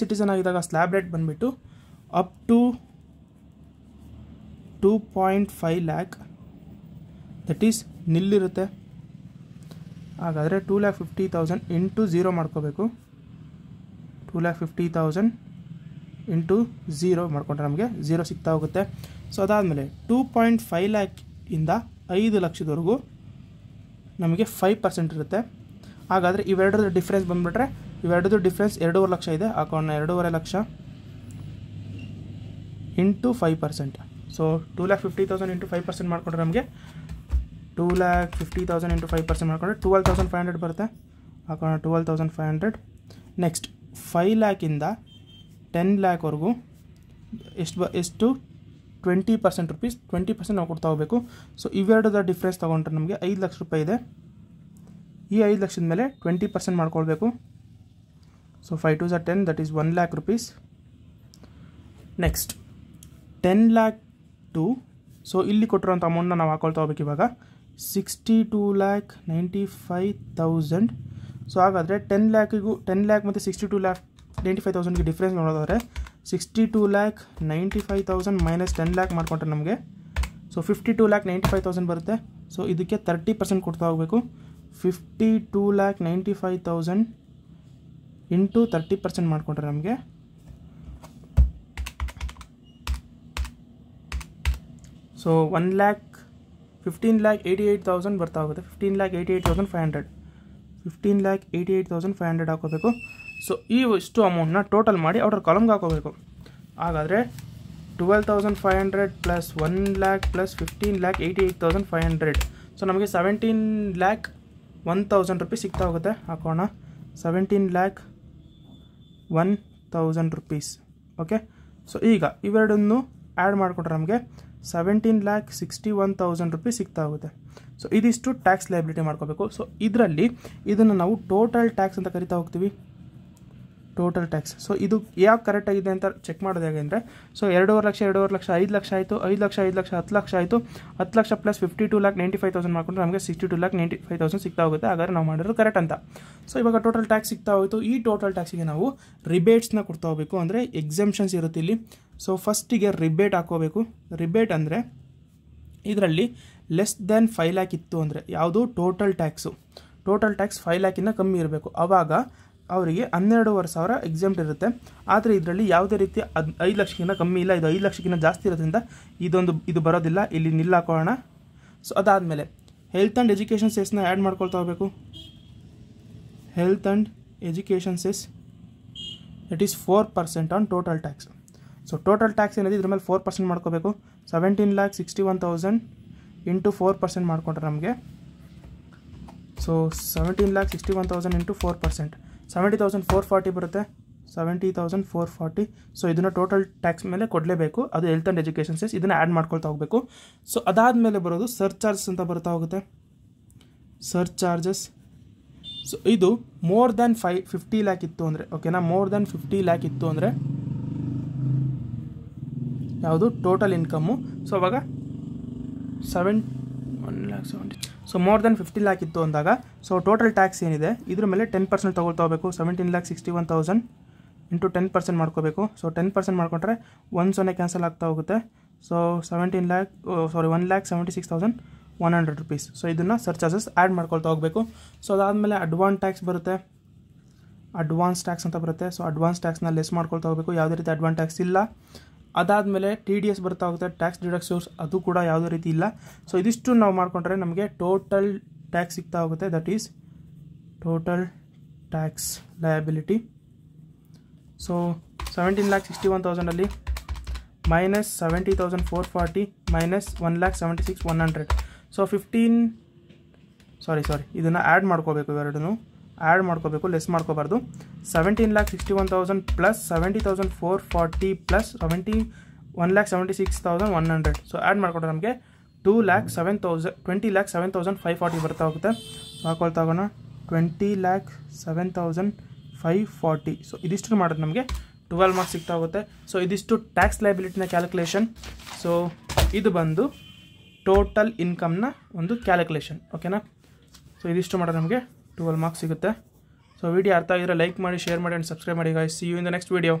ಸಿಟಿಸನ್ ಆಗಿದ್ದಾಗ ಸ್ಲ್ಯಾಬ್ ರೇಟ್ ಬಂದುಬಿಟ್ಟು up to 2.5 lakh that is ನಿಲ್ಲಿರುತ್ತೆ. ಹಾಗಾದರೆ 2,50,000 ಇಂಟು 0 ಮಾಡ್ಕೋಬೇಕು. 2,50,000 ಇಂಟು 0 ಮಾಡಿಕೊಂಡ್ರೆ ನಮಗೆ 0 ಸಿಗ್ತಾ ಹೋಗುತ್ತೆ. ಸೊ ಅದಾದಮೇಲೆ 2.5 ಲ್ಯಾಕಿಂದ 5 ಲಕ್ಷದವರೆಗೂ ನಮಗೆ 5% ಇರುತ್ತೆ. ಹಾಗಾದರೆ ಇವೆರಡರ ಡಿಫ್ರೆನ್ಸ್ ಬಂದುಬಿಟ್ರೆ, ಇವೆರಡದು ಡಿಫ್ರೆನ್ಸ್ 2.5 ಲಕ್ಷ ಇದೆ, ಹಾಕೋಣ 2.5 ಲಕ್ಷ ಇಂಟು 5%. ಸೊ 2,50,000 ಇಂಟು 5% ಮಾಡಿಕೊಂಡ್ರೆ ನಮಗೆ 2,50,000 ಇಂಟು 5% ಮಾಡಿಕೊಂಡ್ರೆ 12,500 ಬರುತ್ತೆ. ಹಾಕೋಣ 12,500. ನೆಕ್ಸ್ಟ್ 5 ಲ್ಯಾಕಿಂದ 10 ಲ್ಯಾಕ್ವರೆಗೂ ಎಷ್ಟು 20% ರೂಪೀಸ್, 20% ನಾವು ಕೊಡ್ತಾ ಹೋಗಬೇಕು. ಸೊ ಇವೆರಡದ ಡಿಫ್ರೆನ್ಸ್ ತೊಗೊಂಡ್ರೆ ನಮಗೆ 5 ಲಕ್ಷ ರೂಪಾಯಿ ಇದೆ. ಈ 5 ಲಕ್ಷದ ಮೇಲೆ 20% ಮಾಡ್ಕೊಳ್ಬೇಕು. So 5 2 10 that is 1 lakh rupees. Next 10 lakh to, so ಇಲ್ಲಿ ಕೊಟ್ಟಿರೋಂಥ ಅಮೌಂಟ್ನ ನಾವು ಹಾಕೊಳ್ತಾ ಹೋಗ್ಬೇಕು ಇವಾಗ 62,95,000. ಸೊ ಹಾಗಾದರೆ 10 ಲ್ಯಾಕ್ ಮತ್ತು 62,95,000ಗೆ ಡಿಫ್ರೆನ್ಸ್ ನೋಡೋದಾದರೆ 62,95,000 ಮೈನಸ್ 10 ಲ್ಯಾಕ್ ಮಾಡಿಕೊಂಡ್ರೆ ನಮಗೆ ಸೊ 52,95,000 ಬರುತ್ತೆ. ಸೊ ಇದಕ್ಕೆ 30% ಕೊಡ್ತಾ ಹೋಗಬೇಕು. 52,95,000 ಇಂಟು 30% ಮಾಡಿಕೊಂಡ್ರೆ ನಮಗೆ ಸೊ 15,88,000 ಬರ್ತಾ ಹೋಗುತ್ತೆ. 15,88,500 15,88,500 ಹಾಕೋಬೇಕು. ಸೊ ಈ ಇಷ್ಟು ಅಮೌಂಟ್ನ ಟೋಟಲ್ ಮಾಡಿ ಔಟರ್ ಕಾಲಮ್ಗೆ ಹಾಕೋಬೇಕು. ಹಾಗಾದರೆ 12,500 ಪ್ಲಸ್ 1 ಲ್ಯಾಕ್ ಪ್ಲಸ್ 15,88,500. ಸೊ ನಮಗೆ 17,01,000 ರೂಪೀಸ್ ಸಿಗ್ತಾ ಹೋಗುತ್ತೆ. ಹಾಕೋಣ 17,01,000 ರೂಪೀಸ್. ಓಕೆ. ಸೊ ಈಗ ಇವೆರಡನ್ನು ಆ್ಯಡ್ ಮಾಡಿಕೊಂಡ್ರೆ ನಮಗೆ 17,61,000 ರೂಪೀಸ್ ಸಿಗ್ತಾ ಹೋಗುತ್ತೆ. ಸೊ ಇದಿಷ್ಟು ಟ್ಯಾಕ್ಸ್ ಲಯಬಿಲಿಟಿ ಮಾಡ್ಕೋಬೇಕು. ಸೊ ಇದರಲ್ಲಿ ಇದನ್ನು ನಾವು ಟೋಟಲ್ ಟ್ಯಾಕ್ಸ್ ಅಂತ ಕರಿತಾ ಹೋಗ್ತೀವಿ. Total tax. ಸೊ ಇದು ಯಾಕೆ ಕರೆಕ್ಟ್ ಆಗಿದೆ ಅಂತ ಚೆಕ್ ಮಾಡೋದು ಹೇಗೆ ಅಂದರೆ, ಸೊ 2.5 ಲಕ್ಷ 2.5 ಲಕ್ಷ 5 ಲಕ್ಷ ಆಯಿತು, 5 ಲಕ್ಷ 5 ಲಕ್ಷ 10 ಲಕ್ಷ ಆಯಿತು. 10 ಲಕ್ಷ ಪ್ಲಸ್ 52,95,000 ಮಾಡ್ಕೊಂಡ್ರೆ ನಮಗೆ 62,95,000 ಸಿಗ್ತಾ ಹೋಗುತ್ತೆ. ಹಾಗಾದ್ರೆ ನಾವು ಮಾಡಿರೋದು ಕರೆಕ್ಟ್ ಅಂತ. ಸೊ ಇವಾಗ ಟೋಟಲ್ ಟ್ಯಾಕ್ಸ್ ಸಿಗ್ತಾ ಹೋಯಿತು. ಈ ಟೋಟಲ್ ಟ್ಯಾಕ್ಸಿಗೆ ನಾವು ರಿಬೇಟ್ಸ್ನ ಕೊಡ್ತಾ ಹೋಗಬೇಕು, ಅಂದರೆ ಎಕ್ಸೆಂಪ್ಷನ್ಸ್ ಇರುತ್ತೆ ಇಲ್ಲಿ. ಸೊ ಫಸ್ಟಿಗೆ ರಿಬೇಟ್ ಹಾಕೋಬೇಕು. ರಿಬೇಟ್ ಅಂದರೆ ಇದರಲ್ಲಿ ಲೆಸ್ ದೆನ್ 5 ಲ್ಯಾಕ್ ಇತ್ತು ಅಂದರೆ ಯಾವುದು ಟೋಟಲ್ ಟ್ಯಾಕ್ಸ್ 5 ಲ್ಯಾಕಿಂದ ಕಮ್ಮಿ ಇರಬೇಕು. ಆವಾಗ ಅವರಿಗೆ 12,500 ಎಕ್ಸೆಂಪ್ಟ್ ಇರುತ್ತೆ. ಆದರೆ ಇದರಲ್ಲಿ ಯಾವುದೇ ರೀತಿ 5 ಲಕ್ಷಕ್ಕಿಂತ ಕಮ್ಮಿ ಇಲ್ಲ, ಇದು 5 ಲಕ್ಷಕ್ಕಿಂತ ಜಾಸ್ತಿ ಇರೋದ್ರಿಂದ ಇದು ಬರೋದಿಲ್ಲ, ಇಲ್ಲಿ ನಿಲ್ಲಾಕೋಣ. ಸೊ ಅದಾದಮೇಲೆ health and education Cessna add ಮಾಡ್ಕೊಳ್ತಾ ಹೋಗಬೇಕು. Health and education cess it is 4% on total tax. So total tax ಏನಿದೆ ಇದ್ರ ಮೇಲೆ 4% ಮಾಡ್ಕೋಬೇಕು. 17,61,000 ಇಂಟು 4% ಮಾಡಿಕೊಂಡ್ರೆ ನಮಗೆ ಸೊ 17,61,000 ಇಂಟು 4% 70,440 ಬರುತ್ತೆ. 70,440. ಸೊ ಇದನ್ನು ಟೋಟಲ್ ಟ್ಯಾಕ್ಸ್ ಮೇಲೆ ಕೊಡಲೇಬೇಕು, ಅದು ಹೆಲ್ತ್ ಆ್ಯಂಡ್ ಎಜುಕೇಷನ್ ಸೆಸ್. ಇದನ್ನು ಆ್ಯಡ್ ಮಾಡ್ಕೊಳ್ತಾ ಹೋಗಬೇಕು. ಸೊ ಅದಾದಮೇಲೆ ಬರೋದು ಸರ್ಚಾರ್ಜಸ್ ಅಂತ ಬರ್ತಾ ಹೋಗುತ್ತೆ. ಸರ್ಚಾರ್ಜಸ್ ಸೊ ಇದು ಮೋರ್ ದ್ಯಾನ್ 50 ಲ್ಯಾಕ್ ಇತ್ತು ಅಂದರೆ, ಓಕೆನಾ, ಮೋರ್ ದ್ಯಾನ್ 50 ಲ್ಯಾಕ್ ಇತ್ತು ಅಂದರೆ ಯಾವುದು ಟೋಟಲ್ ಇನ್ಕಮ್ಮು. ಸೊ ಅವಾಗ 1,70,000. ಸೊ ಮೋರ್ ದೆನ್ 50 ಲ್ಯಾಕ್ ಇತ್ತು ಅಂದಾಗ ಸೊ ಟೋಟಲ್ ಟ್ಯಾಕ್ಸ್ ಏನಿದೆ ಇದ್ರ ಮೇಲೆ 10% ತೊಗೊಳ್ತಾ ಹೋಗಬೇಕು. 17,61,000 ಇಂಟು 10% ಮಾಡ್ಕೋಬೇಕು. ಸೊ 10% ಮಾಡ್ಕೊಂಡ್ರೆ 10 ಕ್ಯಾನ್ಸಲ್ ಆಗ್ತಾ ಹೋಗುತ್ತೆ. So 1,76,100 rupees. ಸೊ ಇದನ್ನು ಸರ್ಚಾರ್ಜಸ್ ಆ್ಯಡ್ ಮಾಡ್ಕೊಳ್ತಾ ಹೋಗಬೇಕು. ಸೊ ಅದಾದಮೇಲೆ ಅಡ್ವಾನ್ಸ್ ಟ್ಯಾಕ್ಸ್ ಬರುತ್ತೆ, ಅಡ್ವಾನ್ಸ್ ಟ್ಯಾಕ್ಸ್ ಅಂತ ಬರುತ್ತೆ. ಸೊ ಅಡ್ವಾನ್ಸ್ ಟ್ಯಾಕ್ಸ್ನ ಲೆಸ್ ಮಾಡ್ಕೊಳ್ತಾ ಹೋಗಬೇಕು, ಯಾವುದೇ ರೀತಿ ಅಡ್ವಾನ್ಸ್ ಟ್ಯಾಕ್ಸ್ ಇಲ್ಲ. ಅದಾದಮೇಲೆ TDS ಬರ್ತಾ ಹೋಗುತ್ತೆ, ಟ್ಯಾಕ್ಸ್ ಡಿಡಕ್ಷನ್ಸ್, ಅದು ಕೂಡ ಯಾವುದೇ ರೀತಿ ಇಲ್ಲ. ಸೊ ಇದಿಷ್ಟು ನಾವು ಮಾಡಿಕೊಂಡ್ರೆ ನಮಗೆ ಟೋಟಲ್ ಟ್ಯಾಕ್ಸ್ ಸಿಗ್ತಾ ಹೋಗುತ್ತೆ. That is total tax liability. So 17,61,000 minus 70,440 minus 1,76,100. So ಇದನ್ನು ಆ್ಯಡ್ ಮಾಡ್ಕೋಬೇಕು, ಇವೆರಡೂ ಆ್ಯಡ್ ಮಾಡ್ಕೋಬೇಕು, ಲೆಸ್ ಮಾಡ್ಕೋಬಾರ್ದು. 17,61,000 ಪ್ಲಸ್ 70,440 ಪ್ಲಸ್ 1,76,100. ಸೊ ಆ್ಯಡ್ ಮಾಡಿಕೊಂಡ್ರೆ ನಮಗೆ 20,07,540 ಬರ್ತಾ ಹೋಗುತ್ತೆ. ಹಾಕೊಳ್ತಾ ಹೋಗೋಣ, 20,07,540. ಸೊ ಇದಿಷ್ಟು ಮಾಡೋದು ನಮಗೆ 12 ಮಾರ್ಕ್ಸ್ ಸಿಗ್ತಾ ಹೋಗುತ್ತೆ. ಸೊ ಇದಿಷ್ಟು ಟ್ಯಾಕ್ಸ್ ಲಯಬಿಲಿಟಿನ ಕ್ಯಾಲ್ಕುಲೇಷನ್. ಸೊ ಇದು ಬಂದು ಟೋಟಲ್ ಇನ್ಕಮ್ನ ಒಂದು ಕ್ಯಾಲ್ಕುಲೇಷನ್, ಓಕೆನಾ. ಸೊ ಇದಿಷ್ಟು ಮಾಡೋದು ನಮಗೆ 12 ಮಾರ್ಕ್ಸ್ ಸಿಗುತ್ತೆ. ಸೊ ವಿಡಿಯೋ ಅರ್ಥ ಆಗಿದ್ರೆ ಲೈಕ್ ಮಾಡಿ, ಶೇರ್ ಮಾಡಿ ಆ್ಯಂಡ್ ಸಬ್ಸ್ಕ್ರೈಬ್ ಮಾಡಿ. Guys, see you in the next video.